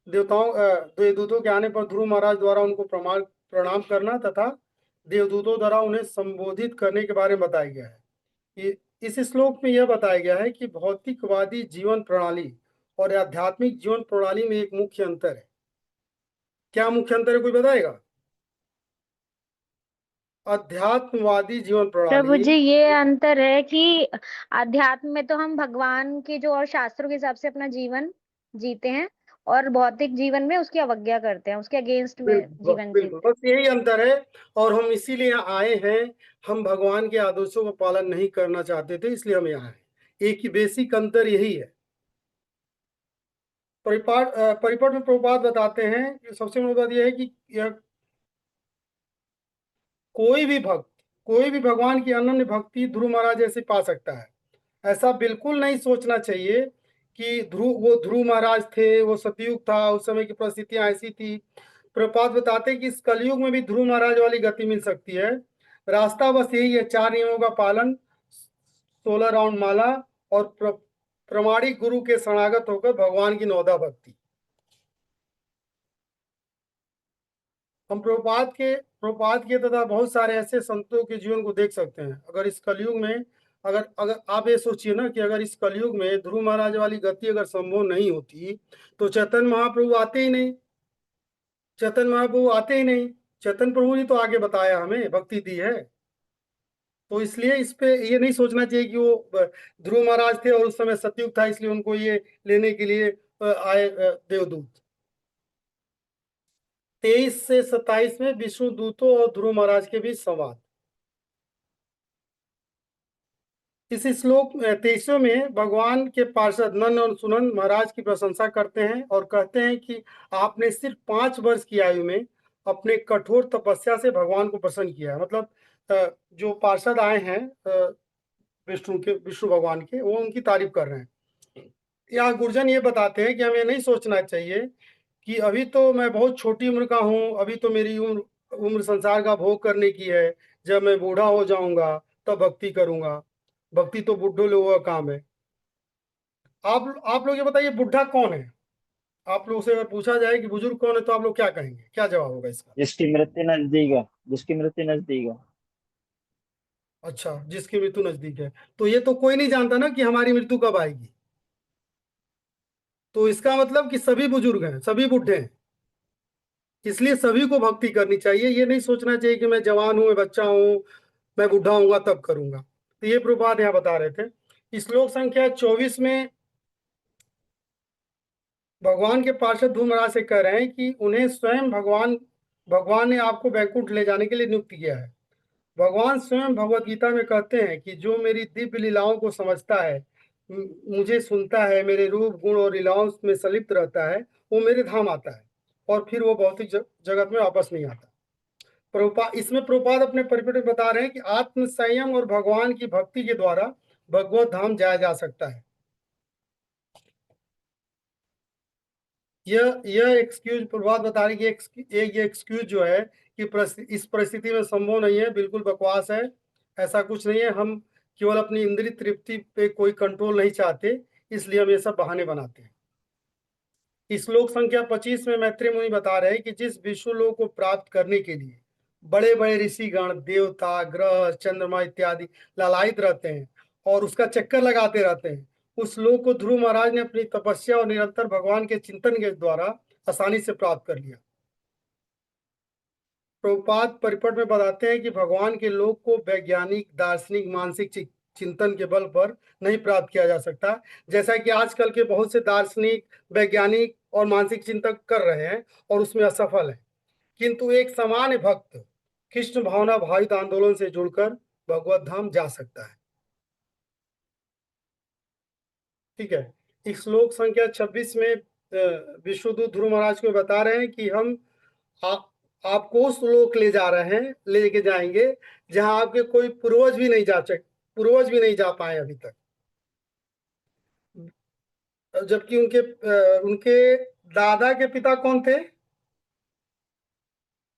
देवताओं देवदूतों के आने पर ध्रुव महाराज द्वारा उनको प्रणाम करना तथा देवदूतों द्वारा उन्हें संबोधित करने के बारे में बताया गया है। इस श्लोक में यह बताया गया है कि भौतिकवादी जीवन प्रणाली और आध्यात्मिक जीवन प्रणाली में एक मुख्य अंतर है। क्या मुख्य अंतर है, कोई बताएगा? अध्यात्मवादी जीवन प्रभु प्रणाली, जी ये अंतर है कि अध्यात्म में तो हम भगवान के जो और शास्त्रों के हिसाब से अपना जीवन जीते हैं, और भौतिक जीवन में उसकी अवज्ञा करते हैं, उसके अगेंस्ट में जीवन बिल्कुल, जीते हैं। बस यही अंतर है। और हम इसीलिए यहाँ आए हैं। हम भगवान के आदेशों का पालन नहीं करना चाहते थे, इसलिए हम यहाँ आए। एक ही बेसिक अंतर यही है। परिपट में प्रभुपाद बताते हैं कि सबसे बड़ी बात यह है कि कोई भी भगवान की अनन्य भक्ति ध्रुव महाराज जैसे पा सकता है। ऐसा बिल्कुल नहीं सोचना चाहिए कि वो ध्रुव महाराज थे, वो सतयुग था, उस समय की परिस्थितियां ऐसी थी। प्रभुपाद बताते हैं कि इस कलयुग में भी ध्रुव महाराज वाली गति मिल सकती है। रास्ता बस यही है, 4 नियमों का पालन, 16 राउंड माला और प्रमाणिक गुरु के शरणागत होकर भगवान की नौदा भक्ति। हम प्रभुपाद के तथा बहुत सारे ऐसे संतों के जीवन को देख सकते हैं। अगर इस कलयुग में, अगर आप ये सोचिए ना कि अगर इस कलयुग में ध्रुव महाराज वाली गति अगर संभव नहीं होती तो चैतन्य महाप्रभु आते ही नहीं। चैतन्य प्रभु ने तो आगे बताया, हमें भक्ति दी है। तो इसलिए इस पे ये नहीं सोचना चाहिए कि वो ध्रुव महाराज थे और उस समय सतयुग था इसलिए उनको ये लेने के लिए आए देवदूत। 23 से 27 में विष्णु दूतों और ध्रुव महाराज के बीच संवाद। इस श्लोक 23 में भगवान के पार्षद नंद और सुनंद महाराज की प्रशंसा करते हैं और कहते हैं कि आपने सिर्फ 5 वर्ष की आयु में अपने कठोर तपस्या से भगवान को प्रसन्न किया। मतलब जो पार्षद आए हैं विष्णु भगवान के, वो उनकी तारीफ कर रहे हैं। यहाँ गुरजन ये बताते हैं कि हमें नहीं सोचना चाहिए कि अभी तो मैं बहुत छोटी उम्र का हूँ, अभी तो मेरी उम्र संसार का भोग करने की है, जब मैं बूढ़ा हो जाऊंगा तब भक्ति करूंगा। भक्ति तो बुढ़ो लोगों का काम है। आप लोग ये बताइए, बुढ़ा कौन है? आप लोगों से अगर पूछा जाए कि बुजुर्ग कौन है तो आप लोग क्या कहेंगे, क्या जवाब होगा इसका? जिसकी मृत्यु नजदीक है। अच्छा, जिसकी मृत्यु नजदीक है। तो ये तो कोई नहीं जानता ना कि हमारी मृत्यु कब आएगी। तो इसका मतलब कि सभी बुजुर्ग हैं, सभी बुढ़े हैं, इसलिए सभी को भक्ति करनी चाहिए। ये नहीं सोचना चाहिए कि मैं जवान हूं, मैं बच्चा हूं, मैं बुढ़ा होऊंगा तब करूंगा। तो ये प्रभुपाद यहाँ बता रहे थे। श्लोक संख्या 24 में भगवान के पार्षद ध्रुव महाराज से कह रहे हैं कि उन्हें स्वयं भगवान ने आपको वैकुंठ ले जाने के लिए नियुक्त किया है। भगवान स्वयं भगवत गीता में कहते हैं कि जो मेरी दिव्य लीलाओं को समझता है, मुझे सुनता है, मेरे रूप गुण और लीलाओं में संलिप्त रहता है, वो मेरे धाम आता है और फिर वो भौतिक जगत में वापस नहीं आता। इसमें प्रभुपाद अपने परिपेट में बता रहे हैं कि आत्म संयम और भगवान की भक्ति के द्वारा भगवत धाम जाया जा सकता है। यह एक्सक्यूज प्रभुपाद बता रहे हैं कि ये एक्सक्यूज जो है कि इस परिस्थिति में संभव नहीं है, बिल्कुल बकवास है। ऐसा कुछ नहीं है। हम केवल अपनी इंद्रिय तृप्ति पे कोई कंट्रोल नहीं चाहते, इसलिए हम ये सब बहाने बनाते हैं। श्लोक संख्या 25 में मैत्रेय मुनि बता रहे हैं कि जिस विश्व लोक को प्राप्त करने के लिए बड़े बड़े ऋषिगण, देवता, ग्रह, चंद्रमा इत्यादि लालायित रहते हैं और उसका चक्कर लगाते रहते हैं, उस लोक को ध्रुव महाराज ने अपनी तपस्या और निरंतर भगवान के चिंतन के द्वारा आसानी से प्राप्त कर लिया। प्रभुपाद परिपट में बताते हैं कि भगवान के लोक को वैज्ञानिक, दार्शनिक, मानसिक चिंतन के बल पर नहीं प्राप्त किया जा सकता, जैसा कि आजकल के बहुत से दार्शनिक, वैज्ञानिक और मानसिक चिंतक कर रहे हैं और उसमें असफल है। किंतु एक सामान्य भक्त कृष्ण भावना भावित आंदोलन से जुड़कर भगवत धाम जा सकता है। ठीक है, इस श्लोक संख्या 26 में विष्णुदूत ध्रुव महाराज को बता रहे हैं कि हम आपको उस लोक ले जा रहे हैं, लेके जाएंगे जहां आपके कोई पूर्वज भी नहीं जा पाए अभी तक, जबकि उनके दादा के पिता कौन थे,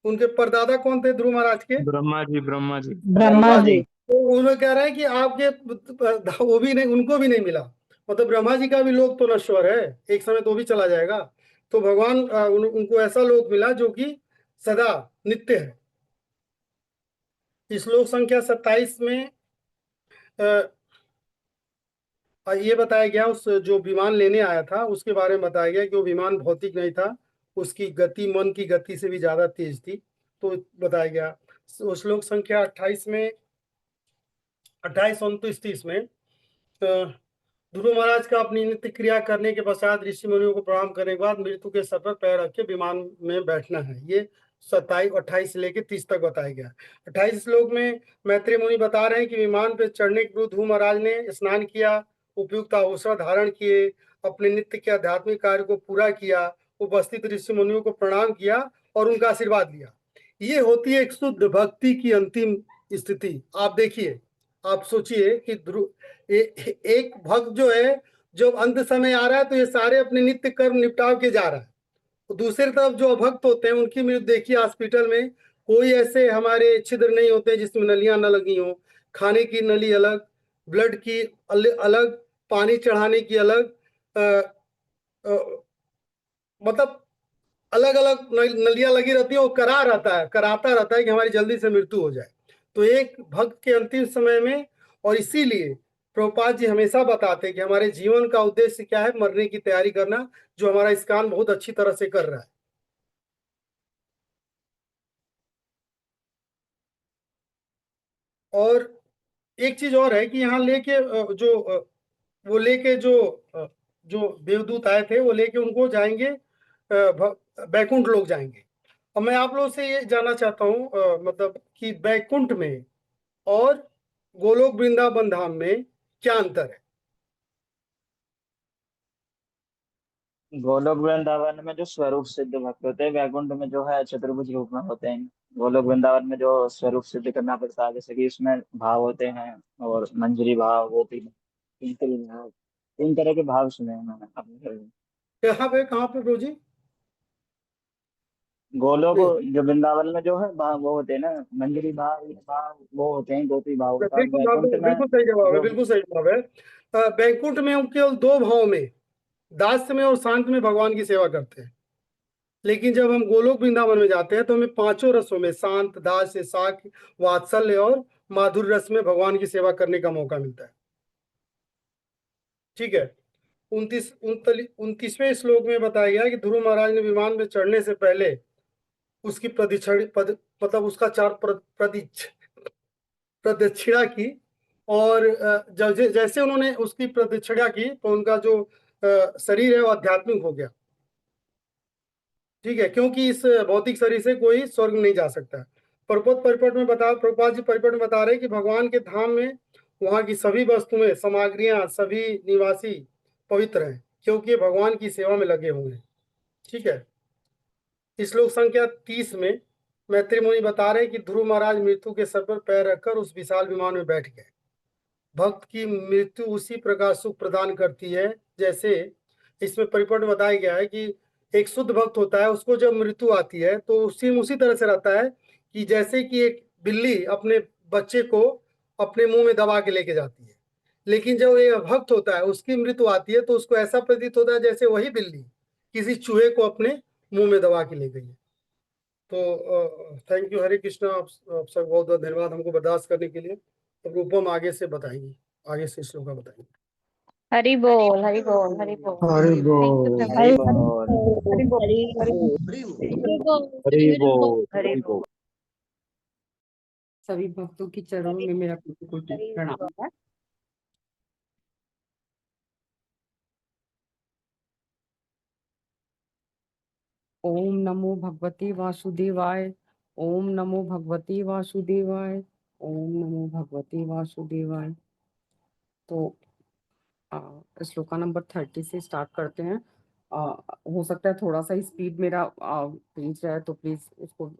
उनके परदादा कौन थे ध्रुव महाराज के? ब्रह्मा जी। तो उन्होंने कह रहे हैं कि आपके वो भी नहीं, उनको भी नहीं मिला, मतलब ब्रह्मा जी का भी लोक तो नश्वर है, एक समय तो भी चला जाएगा। तो भगवान उनको ऐसा लोक मिला जो कि सदा नित्य है। इस श्लोक संख्या 27 में ये बताया गया, उस जो विमान लेने आया था उसके बारे में बताया गया कि वो विमान भौतिक नहीं था, उसकी गति मन की गति से भी ज्यादा तेज थी, तो बताया गया। श्लोक संख्या 28 में 28, 29, 30 में ध्रुव महाराज का अपनी नित्य क्रिया करने के पश्चात ऋषि मुनियों को प्रणाम करने के बाद मृत्यु के सर पर पैर रख के विमान में बैठना है। ये 27, 28 से लेकर 30 तक बताया गया। 28 श्लोक में मैत्री मुनि बता रहे हैं कि विमान पर चढ़ने के पूर्व ध्रुव महाराज ने स्नान किया, उपयुक्त आभूषण धारण किए, अपने नित्य के आध्यात्मिक कार्य को पूरा किया, उपस्थित ऋषि मुनियों को प्रणाम किया और उनका आशीर्वाद लिया। ये होती है एक शुद्ध भक्ति की अंतिम स्थिति। आप देखिए, आप सोचिए कि एक भक्त जो है, जब अंत समय आ रहा है तो ये सारे अपने नित्य कर्म निपटाव के जा रहा है, तो दूसरी तरफ जो अभक्त होते हैं उनकी मृत्यु देखिए, हॉस्पिटल में कोई ऐसे हमारे छिद्र नहीं होते जिसमें नलियां न लगी हो, खाने की नली अलग, ब्लड की अलग, पानी चढ़ाने की अलग, मतलब अलग अलग नलियां लगी रहती है, वो कराता रहता है कि हमारी जल्दी से मृत्यु हो जाए। तो एक भक्त के अंतिम समय में, और इसीलिए प्रभुपाद जी हमेशा बताते हैं कि हमारे जीवन का उद्देश्य क्या है, मरने की तैयारी करना, जो हमारा इस्कान बहुत अच्छी तरह से कर रहा है। और एक चीज और है कि यहाँ लेके जो देवदूत आए थे, वो लेके उनको जाएंगे, बैकुंठ लोग जाएंगे। और मैं आप लोगों से ये जानना चाहता हूँ मतलब कि बैकुंठ में और गोलोक वृंदावन धाम में क्या अंतर है? गोलोक वृंदावन में जो स्वरूप सिद्ध भक्त होते हैं, वैकुंठ में जो है चतुर्भुज रूप में होते हैं। गोलोक वृंदावन में जो स्वरूप सिद्ध करना पड़ता है, जैसे कि इसमें भाव होते हैं, और मंजरी भाव, गोपी भाव, तीन तरह के भाव सुने हैं मैंने अपने। कहाँ पे प्रभु जी? गोलोक जो वृंदावन में जो है वो होते हैं ना, मंजरी भाव वो होते हैं, गोपी भाव। बिल्कुल सही जवाब है, बिल्कुल सही जवाब है। बैकुंठ में हम केवल दो भाव में, दास्य में और शांत में भगवान की सेवा करते हैं, लेकिन जब हम गोलोक वृंदावन में जाते हैं तो हमें पांचों रसों में, शांत, दास्य, साक्ष्य, वात्सल्य और माधुर्य रस में भगवान की सेवा करने का मौका मिलता है। ठीक है, 29वें श्लोक में बताया गया कि ध्रुव महाराज ने विमान में चढ़ने से पहले उसकी मतलब उसका 4 प्रदक्षिणा की, और जैसे उन्होंने उसकी प्रदक्षिणा की तो उनका जो शरीर है वो आध्यात्मिक हो गया। ठीक है, क्योंकि इस भौतिक शरीर से कोई स्वर्ग नहीं जा सकता। प्रभुपाद जी परिपट में बता रहे कि भगवान के धाम में वहां की सभी वस्तुएं, सामग्रियां, सभी निवासी पवित्र हैं, क्योंकि भगवान की सेवा में लगे हुए हैं। ठीक है, इस श्लोक संख्या 30 में मैत्री मुनि बता रहे कि ध्रुव महाराज मृत्यु के सर पर पैर रखकर उस विशाल विमान में बैठ गए। भक्त की मृत्यु उसी प्रकार सुख प्रदान करती है जैसे इसमें परिपट में बताया गया है कि एक शुद्ध भक्त होता है, उसको जब मृत्यु आती है तो उसी तरह से रहता है कि जैसे कि एक बिल्ली अपने बच्चे को अपने मुंह में दबा के लेके जाती है, लेकिन जब एक भक्त होता है उसकी मृत्यु आती है तो उसको ऐसा प्रतीत होता है जैसे वही बिल्ली किसी चूहे को अपने मुंह में दबा के ले गई है। तो थैंक यू, हरे कृष्णा। आप सब बहुत बहुत धन्यवाद हमको बर्दाश्त करने के लिए। अब रूपम आगे से बताएंगे, आगे से श्लोक बताएंगे। हरि बोल, हरि बोल, हरि बोल, हरि बोल, हरि बोल, हरि बोल, हरि बोल, हरि बोल, हरि बोल। सभी भक्तों की चरणों में मेरा कोटि प्रणाम है। ओम नमो भगवते वासुदेवाय। ओम नमो भगवते वासुदेवाय। ओम नमो भगवते वासुदेवाय। तो श्लोका नंबर 30 से स्टार्ट करते हैं। हो सकता है थोड़ा सा स्पीड मेरा तेज है, तो प्लीज उसको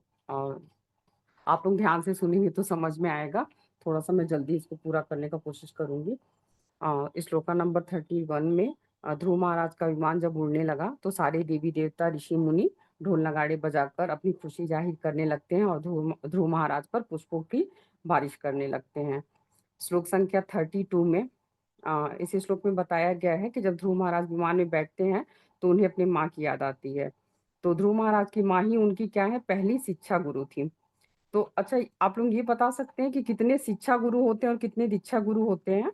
आप लोग ध्यान से सुनेंगे तो समझ में आएगा। थोड़ा सा मैं जल्दी इसको पूरा करने का कोशिश करूंगी। श्लोका नंबर 31 में ध्रुव महाराज का विमान जब उड़ने लगा तो सारे देवी देवता ऋषि मुनि ढोल नगाड़े बजाकर अपनी खुशी जाहिर करने लगते हैं और ध्रुव महाराज पर पुष्पों की बारिश करने लगते हैं। श्लोक संख्या 32 में इस श्लोक में बताया गया है कि जब ध्रुव महाराज विमान में बैठते हैं तो उन्हें अपनी माँ की याद आती है। तो ध्रुव महाराज की माँ ही उनकी क्या है, पहली शिक्षा गुरु थी। तो अच्छा, आप लोग ये बता सकते हैं कि कितने शिक्षा गुरु होते हैं और कितने दीक्षा गुरु होते हैं?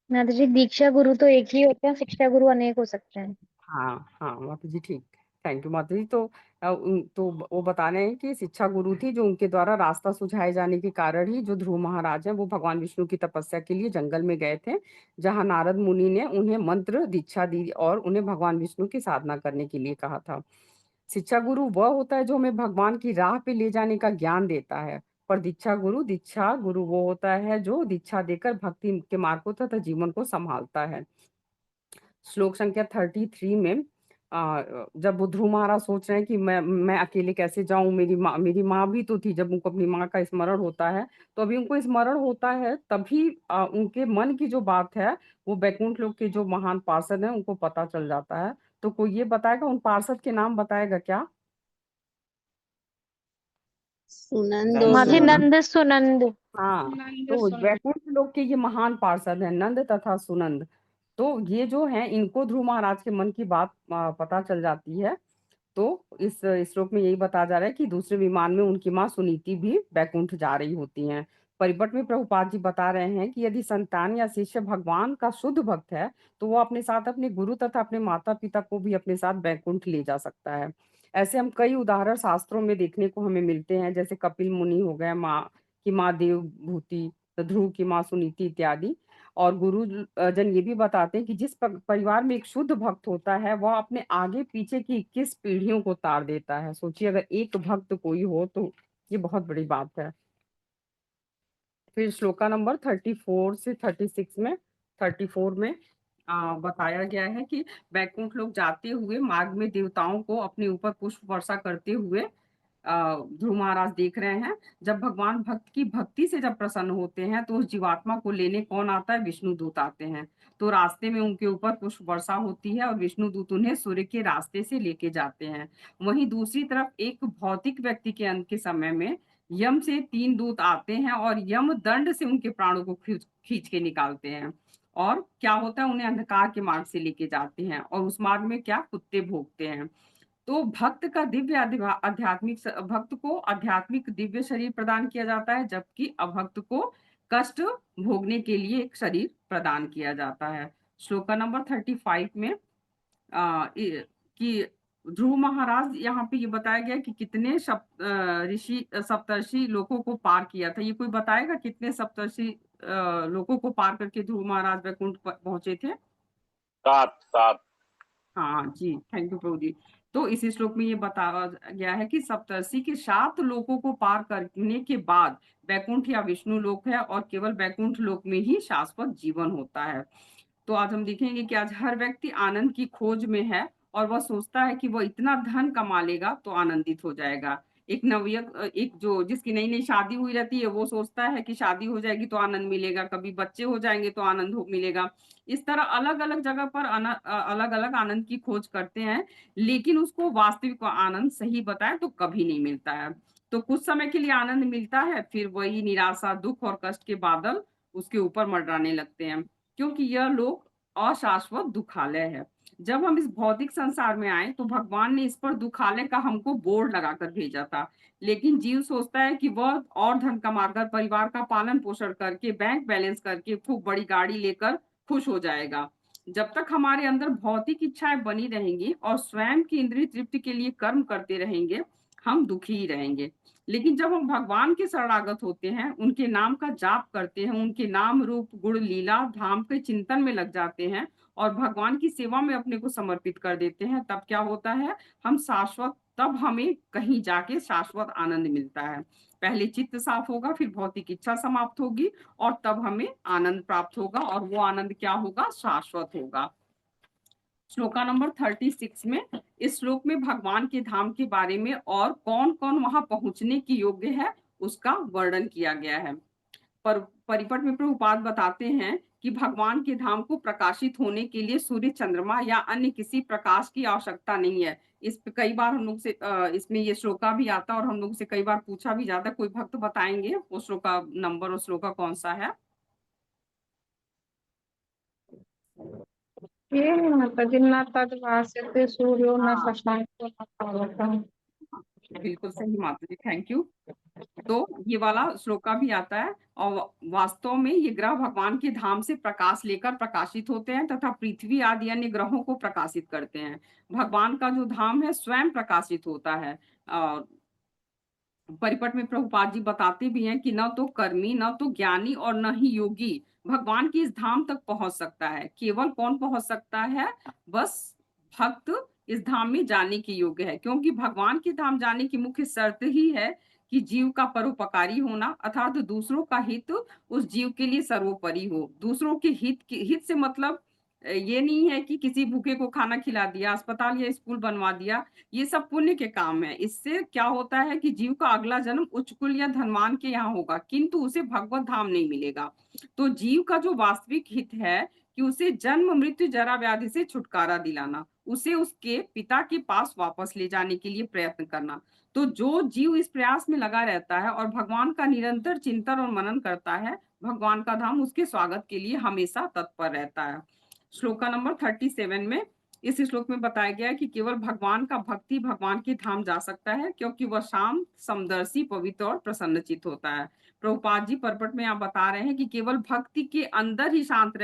माता जी, दीक्षा गुरु तो एक ही होते हैं, शिक्षा गुरु अनेक हो सकते हैं। हाँ हाँ माता जी, ठीक, थैंक यू माता जी। तो वो बता रहे हैं कि शिक्षा गुरु थी जो उनके द्वारा रास्ता सुझाए जाने के कारण ही जो ध्रुव महाराज हैं वो भगवान विष्णु की तपस्या के लिए जंगल में गए थे, जहाँ नारद मुनि ने उन्हें मंत्र दीक्षा दी और उन्हें भगवान विष्णु की साधना करने के लिए कहा था। शिक्षा गुरु वह होता है जो हमें भगवान की राह पे ले जाने का ज्ञान देता है, पर दीक्षा गुरु वो होता है जो दीक्षा देकर भक्ति के मार्ग को तथा जीवन को संभालता है। श्लोक संख्या 33 में जब वो ध्रुव महाराज सोच रहे हैं कि मैं अकेले कैसे जाऊं, मेरी माँ भी तो थी। जब उनको अपनी माँ का स्मरण होता है, तो अभी उनको स्मरण होता है तभी उनके मन की जो बात है वो बैकुंठ लोक के जो महान पार्षद हैं उनको पता चल जाता है। तो कोई ये बताएगा, उन पार्षद के नाम बताएगा क्या? सुनंद माँ जी, नंद सुनंद। हाँ, तो वैकुंठ लोक के ये महान पार्षद हैं नंद तथा सुनंद। तो ये जो है इनको ध्रुव महाराज के मन की बात पता चल जाती है। तो इस श्लोक में यही बताया जा रहा है कि दूसरे विमान में उनकी माँ सुनीति भी बैकुंठ जा रही होती हैं। परिपट में प्रभुपाद जी बता रहे हैं कि यदि संतान या शिष्य भगवान का शुद्ध भक्त है तो वो अपने साथ अपने गुरु तथा अपने माता पिता को भी अपने साथ बैकुंठ ले जा सकता है। ऐसे हम कई उदाहरण शास्त्रों में देखने को हमें मिलते हैं, जैसे कपिल मुनि हो गए, माँ की माँ देवभूति, ध्रुव की माँ सुनीति इत्यादि। और गुरु जन ये भी बताते हैं कि जिस परिवार में एक शुद्ध भक्त होता है वह अपने आगे पीछे की 21 पीढ़ियों को तार देता है। सोचिए, अगर एक भक्त कोई हो तो ये बहुत बड़ी बात है। फिर श्लोका नंबर 34 से 36 में 34 में बताया गया है कि बैकुंठ लोग जाते हुए मार्ग में देवताओं को अपने ऊपर पुष्प वर्षा करते हुए ध्रुव महाराज देख रहे हैं। जब भगवान भक्त की भक्ति से जब प्रसन्न होते हैं तो उस जीवात्मा को लेने कौन आता है? विष्णु दूत आते हैं। तो रास्ते में उनके ऊपर पुष्प वर्षा होती है और विष्णु दूत उन्हें सूर्य के रास्ते से लेके जाते हैं। वहीं दूसरी तरफ एक भौतिक व्यक्ति के अंत के समय में यम से 3 दूत आते हैं और यम दंड से उनके प्राणों को खींच के निकालते हैं। और क्या होता है, उन्हें अंधकार के मार्ग से लेके जाते हैं और उस मार्ग में क्या कुत्ते भोगते हैं। तो भक्त का दिव्य आध्यात्मिक भक्त को आध्यात्मिक दिव्य शरीर प्रदान किया जाता है, जबकि अभक्त को कष्ट भोगने के लिए एक शरीर प्रदान किया जाता है। श्लोका नंबर 35 में कि ध्रुव महाराज, यहाँ पे ये बताया गया कि कितने ऋषि सप्तर्षि लोगों को पार किया था। ये कोई बताएगा कितने सप्तर्षि लोगों को पार करके ध्रुव महाराज वैकुंठ पहुंचे थे? 7। हाँ जी, थैंक यू प्रभु जी। तो इस श्लोक में ये बताया गया है कि सप्तर्षि के 7 लोकों को पार करने के बाद बैकुंठ या विष्णु लोक है और केवल बैकुंठ लोक में ही शाश्वत जीवन होता है। तो आज हम देखेंगे कि आज हर व्यक्ति आनंद की खोज में है और वह सोचता है कि वह इतना धन कमा लेगा तो आनंदित हो जाएगा। एक जो जिसकी नई नई शादी हुई रहती है वो सोचता है कि शादी हो जाएगी तो आनंद मिलेगा, कभी बच्चे हो जाएंगे तो आनंद मिलेगा। इस तरह अलग अलग जगह पर अलग अलग आनंद की खोज करते हैं, लेकिन उसको वास्तविक आनंद सही बताए तो कभी नहीं मिलता है। तो कुछ समय के लिए आनंद मिलता है, फिर वही निराशा, दुख और कष्ट के बादल उसके ऊपर मंडराने लगते हैं, क्योंकि यह लोक अशाश्वत दुखालय है। जब हम इस भौतिक संसार में आए तो भगवान ने इस पर दुखालय का हमको बोर्ड लगाकर भेजा था, लेकिन जीव सोचता है कि वह और धन कमाकर, परिवार का पालन पोषण करके, बैंक बैलेंस करके, खूब बड़ी गाड़ी लेकर खुश हो जाएगा। जब तक हमारे अंदर भौतिक इच्छाएं बनी रहेंगी और स्वयं की इंद्रिय तृप्ति के लिए कर्म करते रहेंगे, हम दुखी ही रहेंगे। लेकिन जब हम भगवान के शरणागत होते हैं, उनके नाम का जाप करते हैं, उनके नाम रूप गुण लीला धाम के चिंतन में लग जाते हैं और भगवान की सेवा में अपने को समर्पित कर देते हैं, तब क्या होता है, हम शाश्वत, तब हमें कहीं जाके शाश्वत आनंद मिलता है। पहले चित्त साफ होगा, फिर भौतिक इच्छा समाप्त होगी और तब हमें आनंद प्राप्त होगा, और वो आनंद क्या होगा, शाश्वत होगा। श्लोका नंबर 36 में, इस श्लोक में भगवान के धाम के बारे में और कौन कौन वहां पहुंचने की योग्य है उसका वर्णन किया गया है। पर परिपट में प्रभुपाद बताते हैं कि भगवान के धाम को प्रकाशित होने के लिए सूर्य, चंद्रमा या अन्य किसी प्रकाश की आवश्यकता नहीं है। इस पे कई बार हम लोग से इसमें ये श्लोका भी आता है और हम लोग से कई बार पूछा भी जाता है। कोई भक्त बताएंगे वो श्लोका नंबर और श्लोका कौन सा है? ये माताजी, न तद भास्यते सूर्यो न शशांको न पावकः। बिल्कुल सही माता जी, थैंक यू। तो ये वाला श्लोका भी आता है और वास्तव में ये ग्रह भगवान के धाम से प्रकाश लेकर प्रकाशित होते हैं तथा पृथ्वी आदि अन्य ग्रहों को प्रकाशित करते हैं। भगवान का जो धाम है स्वयं प्रकाशित होता है। और परिपट में प्रभुपाद जी बताते भी हैं कि न तो कर्मी, न तो ज्ञानी और न ही योगी भगवान की इस धाम तक पहुंच सकता है। केवल कौन पहुंच सकता है? बस भक्त इस धाम में जाने के योग्य है, क्योंकि भगवान के धाम जाने की मुख्य शर्त ही है कि जीव का परोपकारी होना, अर्थात दूसरों का हित उस जीव के लिए सर्वोपरि हो। दूसरों के हित से मतलब ये नहीं है कि किसी भूखे को खाना खिला दिया, अस्पताल या स्कूल बनवा दिया, ये सब पुण्य के काम है। इससे क्या होता है कि जीव का अगला जन्म उच्च कुल या धनवान के यहाँ होगा, किंतु उसे भगवत धाम नहीं मिलेगा। तो जीव का जो वास्तविक हित है कि उसे जन्म मृत्यु जरा व्याधि से छुटकारा दिलाना, उसे उसके पिता के पास वापस ले जाने के लिए प्रयत्न करना। तो जो जीव इस प्रयास में लगा रहता है और भगवान का निरंतर चिंतन और मनन करता है, भगवान का धाम उसके स्वागत के लिए हमेशा तत्पर रहता है। श्लोका नंबर 37 में, इस श्लोक में बताया गया है कि केवल भगवान का भक्ति भगवान के धाम जा सकता है, क्योंकि वह शांत, समदर्शी, पवित्र और प्रसन्नचित होता है। प्रभुपाद जी परपट में आप बता रहे हैं कि केवल भक्त के अंदर ही शांत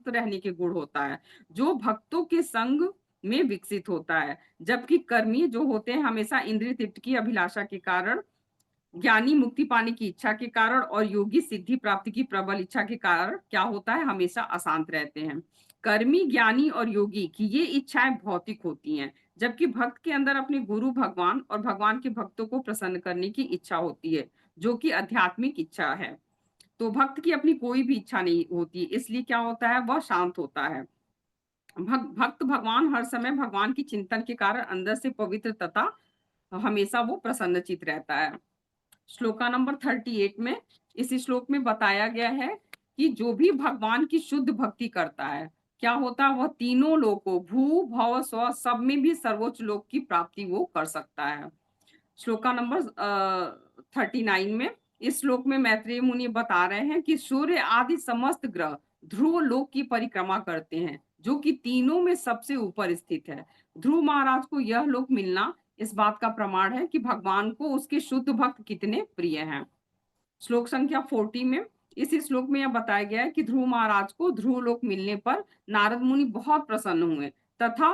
रहने के गुण होता है, जो भक्तों के संग में विकसित होता है। जबकि कर्मी जो होते हैं हमेशा इंद्रिय तृप्ति की अभिलाषा के कारण, ज्ञानी मुक्ति पाने की इच्छा के कारण और योगी सिद्धि प्राप्ति की प्रबल इच्छा के कारण क्या होता है, हमेशा अशांत रहते हैं। कर्मी, ज्ञानी और योगी की ये इच्छाएं भौतिक होती हैं, जबकि भक्त के अंदर अपने गुरु भगवान और भगवान के भक्तों को प्रसन्न करने की इच्छा होती है, जो कि आध्यात्मिक इच्छा है। तो भक्त की अपनी कोई भी इच्छा नहीं होती, इसलिए क्या होता है, वह शांत होता है। भक्त भगवान हर समय भगवान की चिंतन के कारण अंदर से पवित्र तथा हमेशा वो प्रसन्नचित रहता है। श्लोका नंबर 38 में, इस श्लोक में बताया गया है कि जो भी भगवान की शुद्ध भक्ति करता है, क्या होता है, वह तीनों लोकों भू भव स्व सब में भी सर्वोच्च लोक की प्राप्ति वो कर सकता है। श्लोका नंबर 39 में, इस श्लोक में मैत्रेय मुनि बता रहे हैं कि सूर्य आदि समस्त ग्रह ध्रुव लोक की परिक्रमा करते हैं, जो कि तीनों में सबसे ऊपर स्थित है। ध्रुव महाराज को यह लोक मिलना इस बात का प्रमाण है कि भगवान को उसके शुद्ध भक्त कितने प्रिय हैं। श्लोक संख्या 40 में, इस श्लोक में यह बताया गया है कि ध्रुव महाराज को ध्रुव लोक मिलने पर नारद मुनि बहुत प्रसन्न हुए तथा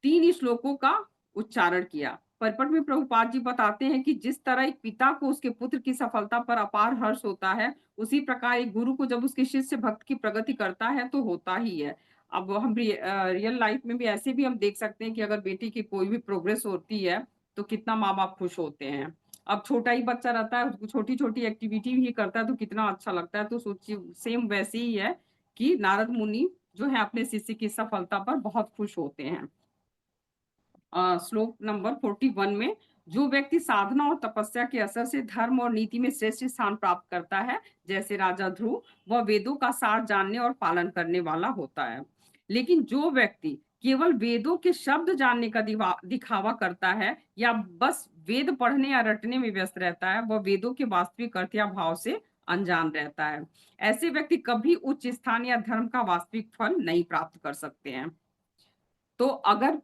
3 श्लोकों का उच्चारण किया। परपट में प्रभुपाद जी बताते हैं कि जिस तरह एक पिता को उसके पुत्र की सफलता पर अपार हर्ष होता है, उसी प्रकार एक गुरु को जब उसके शिष्य भक्त की प्रगति करता है तो होता ही है। अब हम रियल लाइफ में भी ऐसे भी हम देख सकते हैं कि अगर बेटी की कोई भी प्रोग्रेस होती है तो कितना माँ बाप खुश होते हैं। अब छोटा ही बच्चा रहता है, उसको छोटी छोटी एक्टिविटी भी करता है तो कितना अच्छा लगता है। तो सोचिए सेम वैसे ही है कि नारद मुनि जो है अपने शिष्य की सफलता पर बहुत खुश होते हैं। श्लोक नंबर 41 में, जो व्यक्ति साधना और तपस्या के असर से धर्म और नीति में श्रेष्ठ स्थान प्राप्त करता है, जैसे राजा ध्रुव, वह वेदों का सार जानने और पालन करने वाला होता है। लेकिन जो व्यक्ति केवल वेदों के शब्द जानने का दिखावा करता है या बस वेद पढ़ने या रटने में व्यस्त रहता है, वह वेदों के वास्तविक अर्थ या भाव से अनजान रहता है। ऐसे व्यक्ति कभी उच्च स्थान या धर्म का वास्तविक फल नहीं प्राप्त कर सकते हैं। तो अगर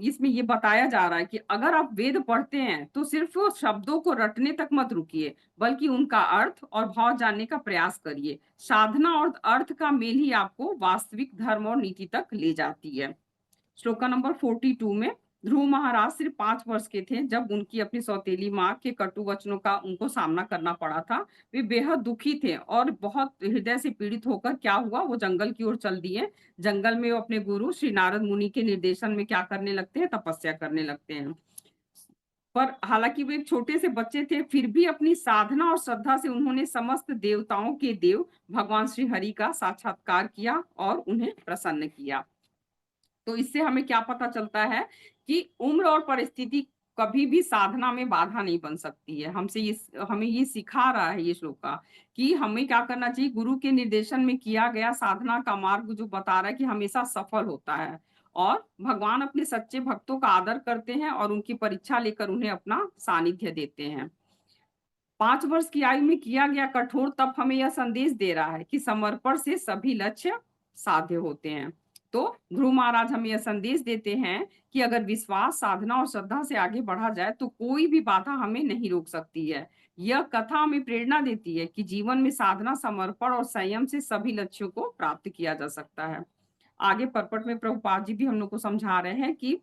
इसमें ये बताया जा रहा है कि अगर आप वेद पढ़ते हैं तो सिर्फ शब्दों को रटने तक मत रुकिए, बल्कि उनका अर्थ और भाव जानने का प्रयास करिए। साधना और अर्थ का मेल ही आपको वास्तविक धर्म और नीति तक ले जाती है। श्लोका नंबर 42 में, ध्रुव महाराज सिर्फ 5 वर्ष के थे जब उनकी अपनी सौतेली माँ के कटु वचनों का उनको सामना करना पड़ा था। वे बेहद दुखी थे और बहुत हृदय से पीड़ित होकर क्या हुआ, वो जंगल की ओर चल दिए। जंगल में वो अपने गुरु श्री नारद मुनि के निर्देशन में क्या करने लगते हैं, तपस्या करने लगते हैं। पर हालांकि वे एक छोटे से बच्चे थे, फिर भी अपनी साधना और श्रद्धा से उन्होंने समस्त देवताओं के देव भगवान श्री हरि का साक्षात्कार किया और उन्हें प्रसन्न किया। तो इससे हमें क्या पता चलता है कि उम्र और परिस्थिति कभी भी साधना में बाधा नहीं बन सकती है। हमें ये सिखा रहा है ये श्लोक का कि हमें क्या करना चाहिए। गुरु के निर्देशन में किया गया साधना का मार्ग जो बता रहा है कि हमेशा सफल होता है और भगवान अपने सच्चे भक्तों का आदर करते हैं और उनकी परीक्षा लेकर उन्हें अपना सानिध्य देते हैं। 5 वर्ष की आयु में किया गया कठोर तप हमें यह संदेश दे रहा है कि समर्पण से सभी लक्ष्य साध्य होते हैं। तो ध्रुव महाराज हमें यह संदेश देते हैं कि अगर विश्वास, साधना और श्रद्धा से आगे बढ़ा जाए तो कोई भी बाधा हमें नहीं रोक सकती है। यह कथा हमें प्रेरणा देती है कि जीवन में साधना, समर्पण और संयम से सभी लक्ष्यों को प्राप्त किया जा सकता है। आगे परपट में प्रभुपाद जी भी हम लोग को समझा रहे हैं कि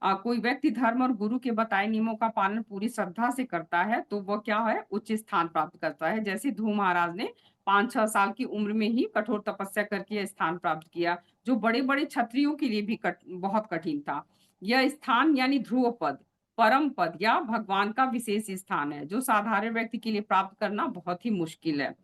कोई व्यक्ति धर्म और गुरु के बताए नियमों का पालन पूरी श्रद्धा से करता है तो वह क्या है, उच्च स्थान प्राप्त करता है। जैसे ध्रुव महाराज ने 5-6 साल की उम्र में ही कठोर तपस्या करके यह स्थान प्राप्त किया, जो बड़े बड़े क्षत्रियों के लिए भी बहुत कठिन था। यह स्थान यानी ध्रुव पद, परम पद या भगवान का विशेष स्थान है, जो साधारण व्यक्ति के लिए प्राप्त करना बहुत ही मुश्किल है।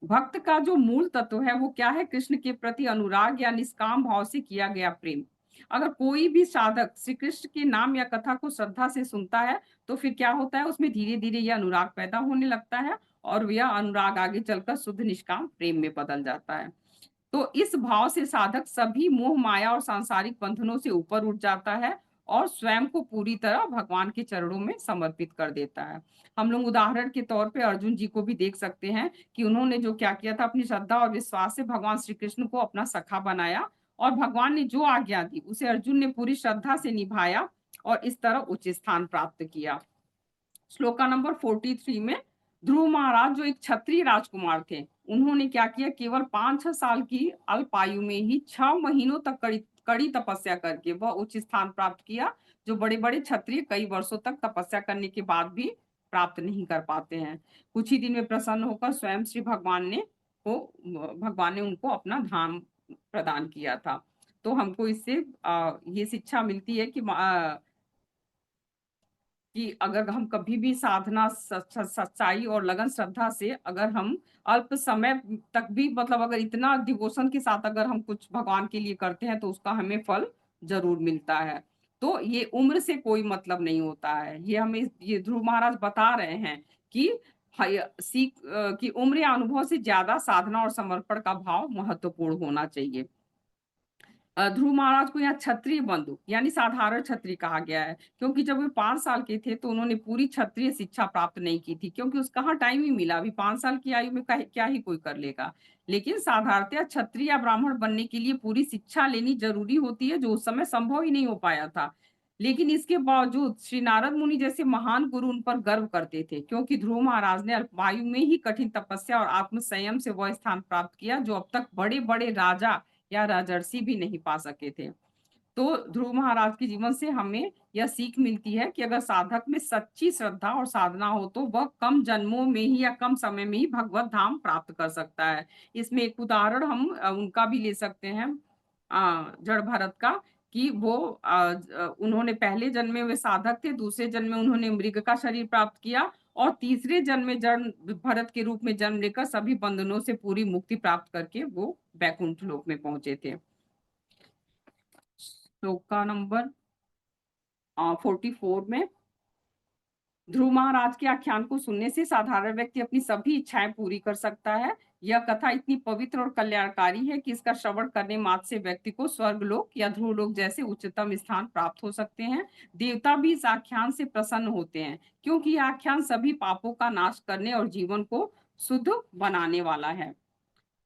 भक्त का जो मूल तत्व है वो क्या है, कृष्ण के प्रति अनुराग या निष्काम भाव से किया गया प्रेम। अगर कोई भी साधक श्री कृष्ण के नाम या कथा को श्रद्धा से सुनता है तो फिर क्या होता है, उसमें धीरे धीरे यह अनुराग पैदा होने लगता है और यह अनुराग आगे चलकर शुद्ध निष्काम प्रेम में बदल जाता है। तो इस भाव से साधक सभी मोह, माया और सांसारिक बंधनों से ऊपर उठ जाता है और स्वयं को पूरी तरह भगवान के चरणों में समर्पित कर देता है। हम लोग उदाहरण के तौर पे अर्जुन जी को भी देख सकते हैं कि उन्होंने जो क्या किया था, अपनी श्रद्धा और विश्वास से भगवान श्री कृष्ण को अपना सखा बनाया और भगवान ने जो आज्ञा दी उसे अर्जुन ने पूरी श्रद्धा से निभाया और इस तरह उच्च स्थान प्राप्त किया। श्लोका नंबर 43 में ध्रुव महाराज जो एक क्षत्रिय राजकुमार थे, उन्होंने क्या किया, केवल 5-6 साल की अल्प आयु में ही 6 महीनों तक कड़ी तपस्या करके वह उच्च स्थान प्राप्त किया, जो बड़े बड़े क्षत्रिय कई वर्षों तक तपस्या करने के बाद भी प्राप्त नहीं कर पाते हैं। कुछ ही दिन में प्रसन्न होकर स्वयं श्री भगवान ने उनको अपना धाम प्रदान किया था। तो हमको इससे ये शिक्षा मिलती है कि अगर हम कभी भी साधना, सच्चाई और लगन श्रद्धा से अगर हम अल्प समय तक भी मतलब अगर इतना डिवोशन के साथ अगर हम कुछ भगवान के लिए करते हैं तो उसका हमें फल जरूर मिलता है। तो ये उम्र से कोई मतलब नहीं होता है। ये हमें ये ध्रुव महाराज बता रहे हैं कि कि उम्र या अनुभव से ज्यादा साधना और समर्पण का भाव महत्वपूर्ण होना चाहिए। ध्रुव महाराज को यहाँ क्षत्रिय बंधु यानी साधारण क्षत्रिय कहा गया है, क्योंकि जब वे 5 साल के थे तो उन्होंने पूरी क्षत्रिय शिक्षा प्राप्त नहीं की थी, क्योंकि उसका कहाँ टाइम ही मिला। अभी 5 साल की आयु में क्या ही कोई कर लेगा। लेकिन साधारणतः क्षत्रिय या ब्राह्मण बनने के लिए पूरी शिक्षा लेनी जरूरी होती है, जो उस समय संभव ही नहीं हो पाया था। लेकिन इसके बावजूद श्री नारद मुनि जैसे महान गुरु उन पर गर्व करते थे, क्योंकि ध्रुव महाराज ने अल्पायु में ही कठिन तपस्या और आत्म संयम से वह स्थान प्राप्त किया जो अब तक बड़े बड़े राजा या राजर्षि भी नहीं पा सके थे। तो ध्रुव महाराज के जीवन से हमें यह सीख मिलती है कि अगर साधक में सच्ची श्रद्धा और साधना हो तो वह कम जन्मों में ही या कम समय में ही भगवत धाम प्राप्त कर सकता है। इसमें एक उदाहरण हम उनका भी ले सकते हैं, जड़ भरत का, कि वो उन्होंने पहले जन्म में वे साधक थे, दूसरे जन्म में उन्होंने मृग का शरीर प्राप्त किया और तीसरे जन्म में जड़ भरत के रूप में जन्म लेकर सभी बंधनों से पूरी मुक्ति प्राप्त करके वो वैकुंठ लोक में पहुंचे थे। श्लोक का नंबर 44 में ध्रुव महाराज के आख्यान को सुनने से साधारण व्यक्ति अपनी सभी इच्छाएं पूरी कर सकता है। यह कथा इतनी पवित्र और कल्याणकारी है कि इसका श्रवण करने मात्र से व्यक्ति को स्वर्गलोक या ध्रुवलोक जैसे उच्चतम स्थान प्राप्त हो सकते हैं। देवता भी इस आख्यान से प्रसन्न होते हैं, क्योंकि यह आख्यान सभी पापों का नाश करने और जीवन को शुद्ध बनाने वाला है।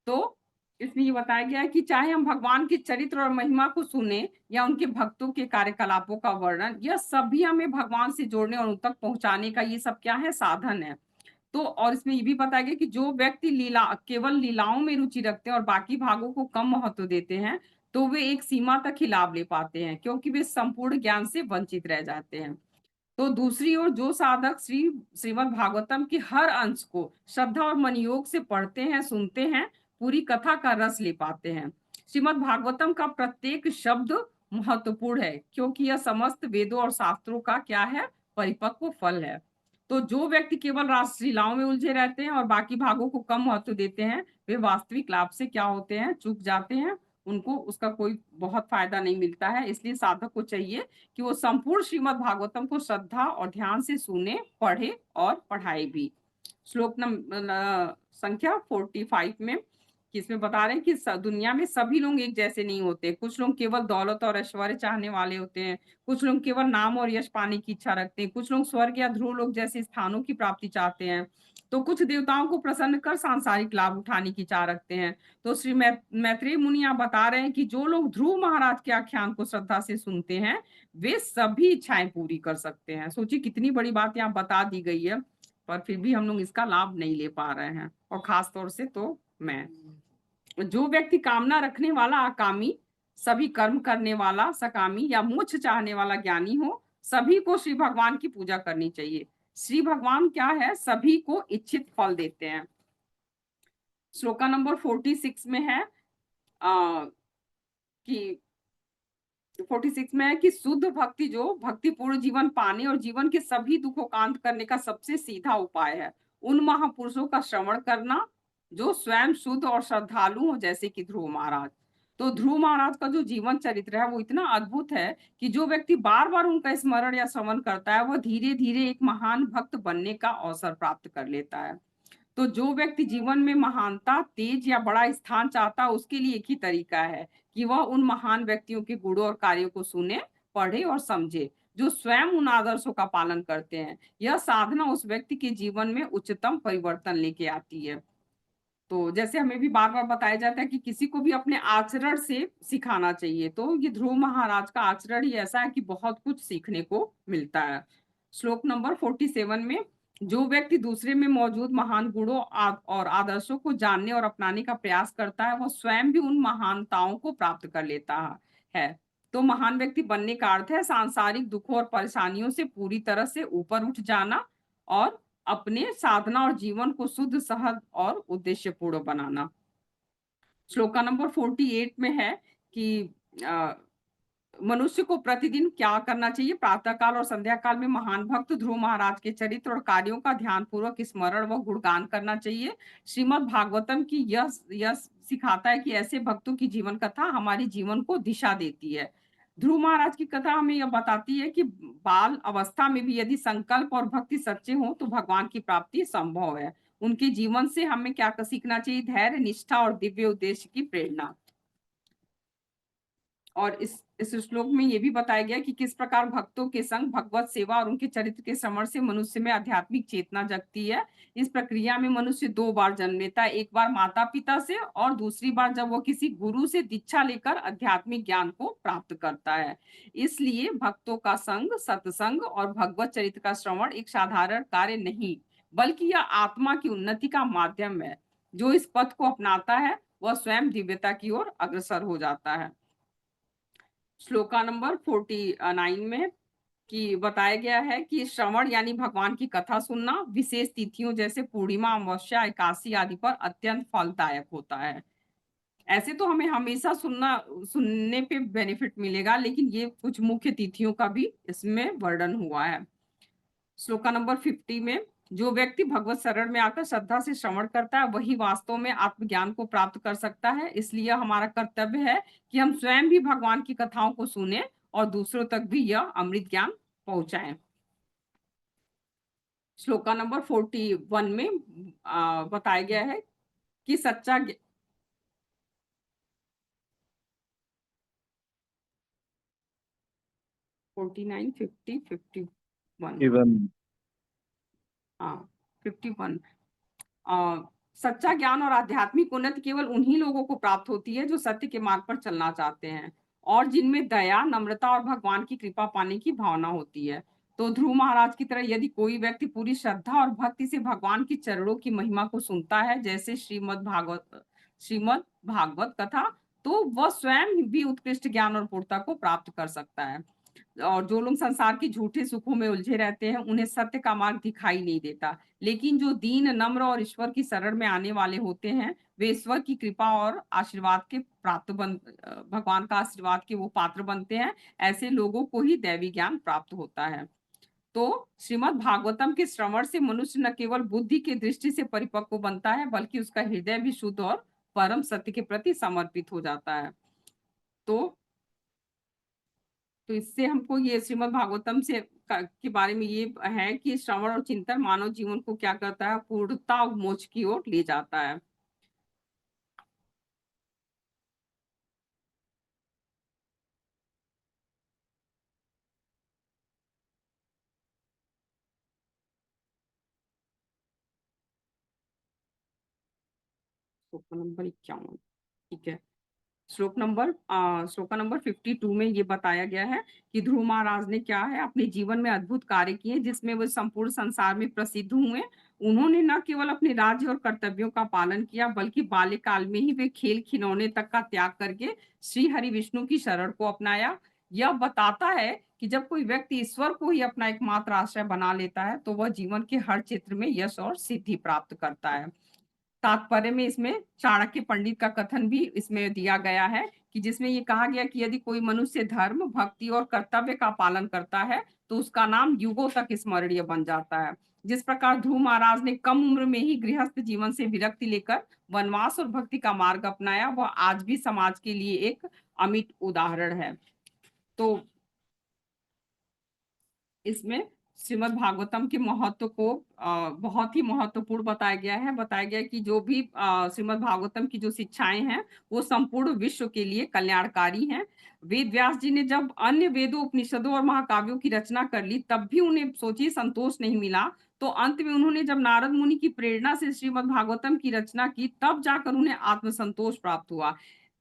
तो इसमें ये बताया गया है कि चाहे हम भगवान के चरित्र और महिमा को सुने या उनके भक्तों के कार्यकलापों का वर्णन, यह सभी हमें भगवान से जोड़ने और उन तक पहुंचाने का ये सब क्या है, साधन है। तो और इसमें ये भी बताया गया कि जो व्यक्ति केवल लीलाओं में रुचि रखते हैं और बाकी भागों को कम महत्व देते हैं, तो वे एक सीमा तक ही लाभ ले पाते हैं, क्योंकि वे संपूर्ण ज्ञान से वंचित रह जाते हैं। तो दूसरी ओर जो साधक श्रीमद् भागवतम के हर अंश को श्रद्धा और मनयोग से पढ़ते हैं, सुनते हैं, पूरी कथा का रस ले पाते हैं। श्रीमद् भागवतम का प्रत्येक शब्द महत्वपूर्ण है, क्योंकि यह समस्त वेदों और शास्त्रों का क्या है, परिपक्व फल है। तो जो व्यक्ति केवल रासलीलाओं में उलझे रहते हैं और बाकी भागों को कम महत्व देते हैं, वे वास्तविक लाभ से क्या होते हैं, चूक जाते हैं। उनको उसका कोई बहुत फायदा नहीं मिलता है। इसलिए साधक को चाहिए कि वो संपूर्ण श्रीमद् भागवतम को श्रद्धा और ध्यान से सुने, पढ़े और पढ़ाए भी। श्लोक संख्या 45 में किसमें बता रहे हैं कि दुनिया में सभी लोग एक जैसे नहीं होते। कुछ लोग केवल दौलत और ऐश्वर्य चाहने वाले होते हैं, कुछ लोग केवल नाम और यश पाने की इच्छा रखते हैं, कुछ लोग स्वर्ग या ध्रुव लोक जैसे स्थानों की प्राप्ति चाहते हैं, तो कुछ देवताओं को प्रसन्न कर सांसारिक लाभ उठाने की चाह रखते हैं। तो श्री मैत्रेय मुनि यहाँ बता रहे हैं कि जो लोग ध्रुव महाराज के आख्यान को श्रद्धा से सुनते हैं, वे सभी इच्छाएं पूरी कर सकते हैं। सोचिए कितनी बड़ी बात यहाँ बता दी गई है, पर फिर भी हम लोग इसका लाभ नहीं ले पा रहे हैं, और खास तौर से तो मैं। जो व्यक्ति कामना रखने वाला आकामी, सभी कर्म करने वाला सकामी या मोक्ष चाहने वाला ज्ञानी हो, सभी को श्री भगवान की पूजा करनी चाहिए। श्री भगवान क्या है, सभी को इच्छित फल देते हैं। श्लोका नंबर 46 में है कि 46 में है कि शुद्ध भक्ति जो भक्तिपूर्ण जीवन पाने और जीवन के सभी दुखों का अंत करने का सबसे सीधा उपाय है, उन महापुरुषों का श्रवण करना जो स्वयं शुद्ध और श्रद्धालु हो, जैसे कि ध्रुव महाराज। तो ध्रुव महाराज का जो जीवन चरित्र है वो इतना अद्भुत है कि जो व्यक्ति बार बार उनका स्मरण या श्रवण करता है, वह धीरे धीरे एक महान भक्त बनने का अवसर प्राप्त कर लेता है। तो जो व्यक्ति जीवन में महानता, तेज या बड़ा स्थान चाहता है, उसके लिए एक ही तरीका है कि वह उन महान व्यक्तियों के गुणों और कार्यों को सुने, पढ़े और समझे, जो स्वयं उन आदर्शों का पालन करते हैं। यह साधना उस व्यक्ति के जीवन में उच्चतम परिवर्तन लेके आती है। तो जैसे हमें भी बार बार बताया जाता है कि किसी को भी अपने आचरण से सिखाना चाहिए, तो ये ध्रुव महाराज का आचरण ही ऐसा है कि बहुत कुछ सीखने को मिलता है। श्लोक नंबर 47 में, जो व्यक्ति दूसरे में मौजूद महान गुणों और आदर्शों को जानने और अपनाने का प्रयास करता है, वह स्वयं भी उन महानताओं को प्राप्त कर लेता है। तो महान व्यक्ति बनने का अर्थ है सांसारिक दुखों और परेशानियों से पूरी तरह से ऊपर उठ जाना और अपने साधना और जीवन को शुद्ध, सहज और उद्देश्यपूर्ण बनाना। श्लोका नंबर 48 में है कि मनुष्य को प्रतिदिन क्या करना चाहिए। प्रातः काल और संध्या काल में महान भक्त ध्रुव महाराज के चरित्र और कार्यों का ध्यान पूर्वक स्मरण व गुणगान करना चाहिए। श्रीमद् भागवतम की यह सिखाता है कि ऐसे भक्तों की जीवन कथा हमारे जीवन को दिशा देती है। ध्रुव महाराज की कथा हमें यह बताती है कि बाल अवस्था में भी यदि संकल्प और भक्ति सच्चे हों तो भगवान की प्राप्ति संभव है। उनके जीवन से हमें क्या सीखना चाहिए, धैर्य, निष्ठा और दिव्य उद्देश्य की प्रेरणा। और इस श्लोक में ये भी बताया गया कि किस प्रकार भक्तों के संग, भगवत सेवा और उनके चरित्र के श्रवण से मनुष्य में आध्यात्मिक चेतना जगती है। इस प्रक्रिया में मनुष्य 2 बार जन्म लेता है, एक बार माता पिता से और दूसरी बार जब वो किसी गुरु से दीक्षा लेकर आध्यात्मिक ज्ञान को प्राप्त करता है। इसलिए भक्तों का संग, सत्संग और भगवत चरित्र का श्रवण एक साधारण कार्य नहीं, बल्कि यह आत्मा की उन्नति का माध्यम है। जो इस पथ को अपनाता है वह स्वयं दिव्यता की ओर अग्रसर हो जाता है। श्लोका नंबर 49 में कि बताया गया है कि श्रवण यानी भगवान की कथा सुनना विशेष तिथियों जैसे पूर्णिमा, अमावस्या, एकादशी आदि पर अत्यंत फलदायक होता है। ऐसे तो हमें हमेशा सुनने पे बेनिफिट मिलेगा, लेकिन ये कुछ मुख्य तिथियों का भी इसमें वर्णन हुआ है। श्लोका नंबर 50 में, जो व्यक्ति भगवत शरण में आकर श्रद्धा से श्रवण करता है वही वास्तव में आत्मज्ञान को प्राप्त कर सकता है। इसलिए हमारा कर्तव्य है कि हम स्वयं भी भगवान की कथाओं को सुने और दूसरों तक भी यह अमृत ज्ञान पहुंचाएं। श्लोका नंबर 41 में बताया गया है कि सच्चा 49, 50, 51 51 सच्चा ज्ञान और आध्यात्मिक उन्नति केवल उन्हीं लोगों को प्राप्त होती है जो सत्य के मार्ग पर चलना चाहते हैं और जिनमें दया, नम्रता और भगवान की कृपा पाने की भावना होती है। तो ध्रुव महाराज की तरह यदि कोई व्यक्ति पूरी श्रद्धा और भक्ति से भगवान की चरणों की महिमा को सुनता है, जैसे श्रीमद् भागवत कथा, तो वह स्वयं भी उत्कृष्ट ज्ञान और पूर्णता को प्राप्त कर सकता है। और जो लोग संसार के झूठे सुखों में उलझे रहते हैं उन्हें सत्य का मार्ग दिखाई नहीं देता, लेकिन जो दीन, नम्र और ईश्वर की शरण में आने वाले होते हैं वे ईश्वर की कृपा और आशीर्वाद के भगवान का आशीर्वाद के वो पात्र बनते हैं। ऐसे लोगों को ही दैवी ज्ञान प्राप्त होता है। तो श्रीमद् भागवतम के श्रवण से मनुष्य न केवल बुद्धि की दृष्टि से परिपक्व बनता है बल्कि उसका हृदय भी शुद्ध और परम सत्य के प्रति समर्पित हो जाता है। तो इससे हमको ये श्रीमद् भागवतम से के बारे में ये है कि श्रवण और चिंतन मानव जीवन को क्या करता है, पूर्णता और मोक्ष की ओर ले जाता है। श्लोक नंबर 51, ठीक है। श्लोक नंबर 52 में ये बताया गया है कि ध्रुव महाराज ने क्या है अपने जीवन में अद्भुत कार्य किए जिसमें वो संपूर्ण संसार में प्रसिद्ध हुए। उन्होंने न केवल अपने राज्य और कर्तव्यों का पालन किया बल्कि बाल्यकाल में ही वे खेल खिलौने तक का त्याग करके श्री हरि विष्णु की शरण को अपनाया। यह बताता है कि जब कोई व्यक्ति ईश्वर को ही अपना एकमात्र आश्रय बना लेता है तो वह जीवन के हर क्षेत्र में यश और सिद्धि प्राप्त करता है। तात्पर्य में इसमें चाणक्य पंडित का कथन भी इसमें दिया गया है कि जिसमें ये कहा गया कि यदि कोई मनुष्य धर्म, भक्ति और कर्तव्य का पालन करता है तो उसका नाम युगों तक स्मरणीय बन जाता है। जिस प्रकार ध्रुव महाराज ने कम उम्र में ही गृहस्थ जीवन से विरक्ति लेकर वनवास और भक्ति का मार्ग अपनाया, वह आज भी समाज के लिए एक अमिट उदाहरण है। तो इसमें श्रीमद् भागवतम के महत्व को बहुत ही महत्वपूर्ण बताया गया है। बताया गया कि जो भी श्रीमद् भागवतम की जो शिक्षाएं हैं वो संपूर्ण विश्व के लिए कल्याणकारी हैं। वेद व्यास जी ने जब अन्य वेदों, उपनिषदों और महाकाव्यों की रचना कर ली तब भी उन्हें सोचिए संतोष नहीं मिला। तो अंत में उन्होंने जब नारद मुनि की प्रेरणा से श्रीमद् भागवतम की रचना की तब जाकर उन्हें आत्मसंतोष प्राप्त हुआ।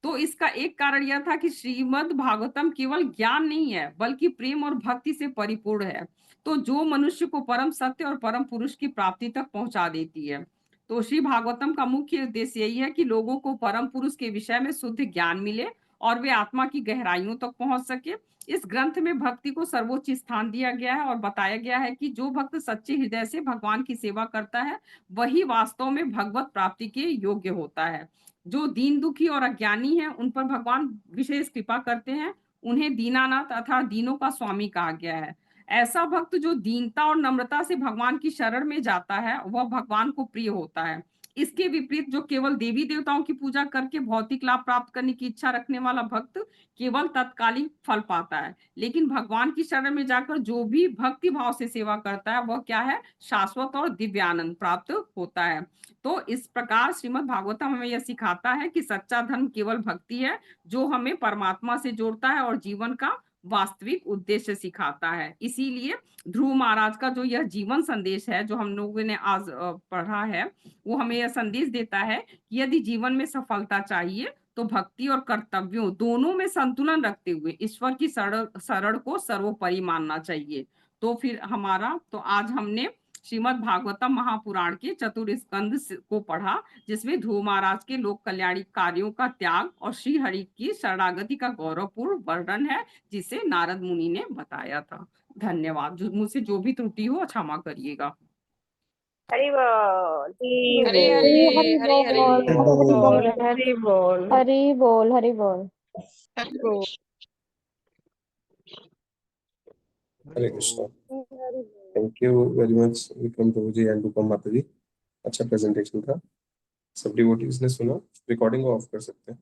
तो इसका एक कारण यह था कि श्रीमद् भागवतम केवल ज्ञान नहीं है बल्कि प्रेम और भक्ति से परिपूर्ण है, तो जो मनुष्य को परम सत्य और परम पुरुष की प्राप्ति तक पहुंचा देती है। तो श्री भागवतम का मुख्य उद्देश्य यही है कि लोगों को परम पुरुष के विषय में शुद्ध ज्ञान मिले और वे आत्मा की गहराइयों तक पहुंच सके। इस ग्रंथ में भक्ति को सर्वोच्च स्थान दिया गया है और बताया गया है कि जो भक्त सच्चे हृदय से भगवान की सेवा करता है वही वास्तव में भगवत प्राप्ति के योग्य होता है। जो दीन, दुखी और अज्ञानी हैं उन पर भगवान विशेष कृपा करते हैं। उन्हें दीनानाथ अर्थात दीनों का स्वामी कहा गया है। ऐसा भक्त जो दीनता और नम्रता से भगवान की शरण में जाता है वह भगवान को प्रिय होता है। इसके विपरीत जो केवल देवी देवताओं की पूजा करके भौतिक लाभ प्राप्त करने की इच्छा रखने वाला भक्त केवल तत्कालिक फल पाता है, लेकिन भगवान की शरण में जाकर जो भी भक्ति भाव से सेवा करता है वह क्या है, शाश्वत और दिव्य आनंद प्राप्त होता है। तो इस प्रकार श्रीमद् भागवतम हमें यह सिखाता है कि सच्चा धर्म केवल भक्ति है जो हमें परमात्मा से जोड़ता है और जीवन का वास्तविक उद्देश्य सिखाता है। इसीलिए ध्रुव महाराज का जो यह जीवन संदेश है जो हम लोगों ने आज पढ़ा है वो हमें यह संदेश देता है कि यदि जीवन में सफलता चाहिए तो भक्ति और कर्तव्यों दोनों में संतुलन रखते हुए ईश्वर की शरण को सर्वोपरि मानना चाहिए। तो फिर तो आज हमने श्रीमद् भागवतम महापुराण के चतुर्थ स्कंद को पढ़ा जिसमें ध्रुव महाराज के लोक कल्याणी कार्यों का त्याग और श्री हरि की शरणागति का गौरवपूर्ण वर्णन है जिसे नारद मुनि ने बताया था। धन्यवाद। मुझसे जो भी त्रुटि हो क्षमा करिएगा। हरि बोल, हरी हरी हरी हरी हरि बोल, हरी बोल। हरि बोल, हरि बोल। Hare Krishna. Thank you very much Vikram Prabhu ji and Rupam माता जी। अच्छा प्रेजेंटेशन था, सब डिवोटीज ने सुना। रिकॉर्डिंग ऑफ कर सकते हैं।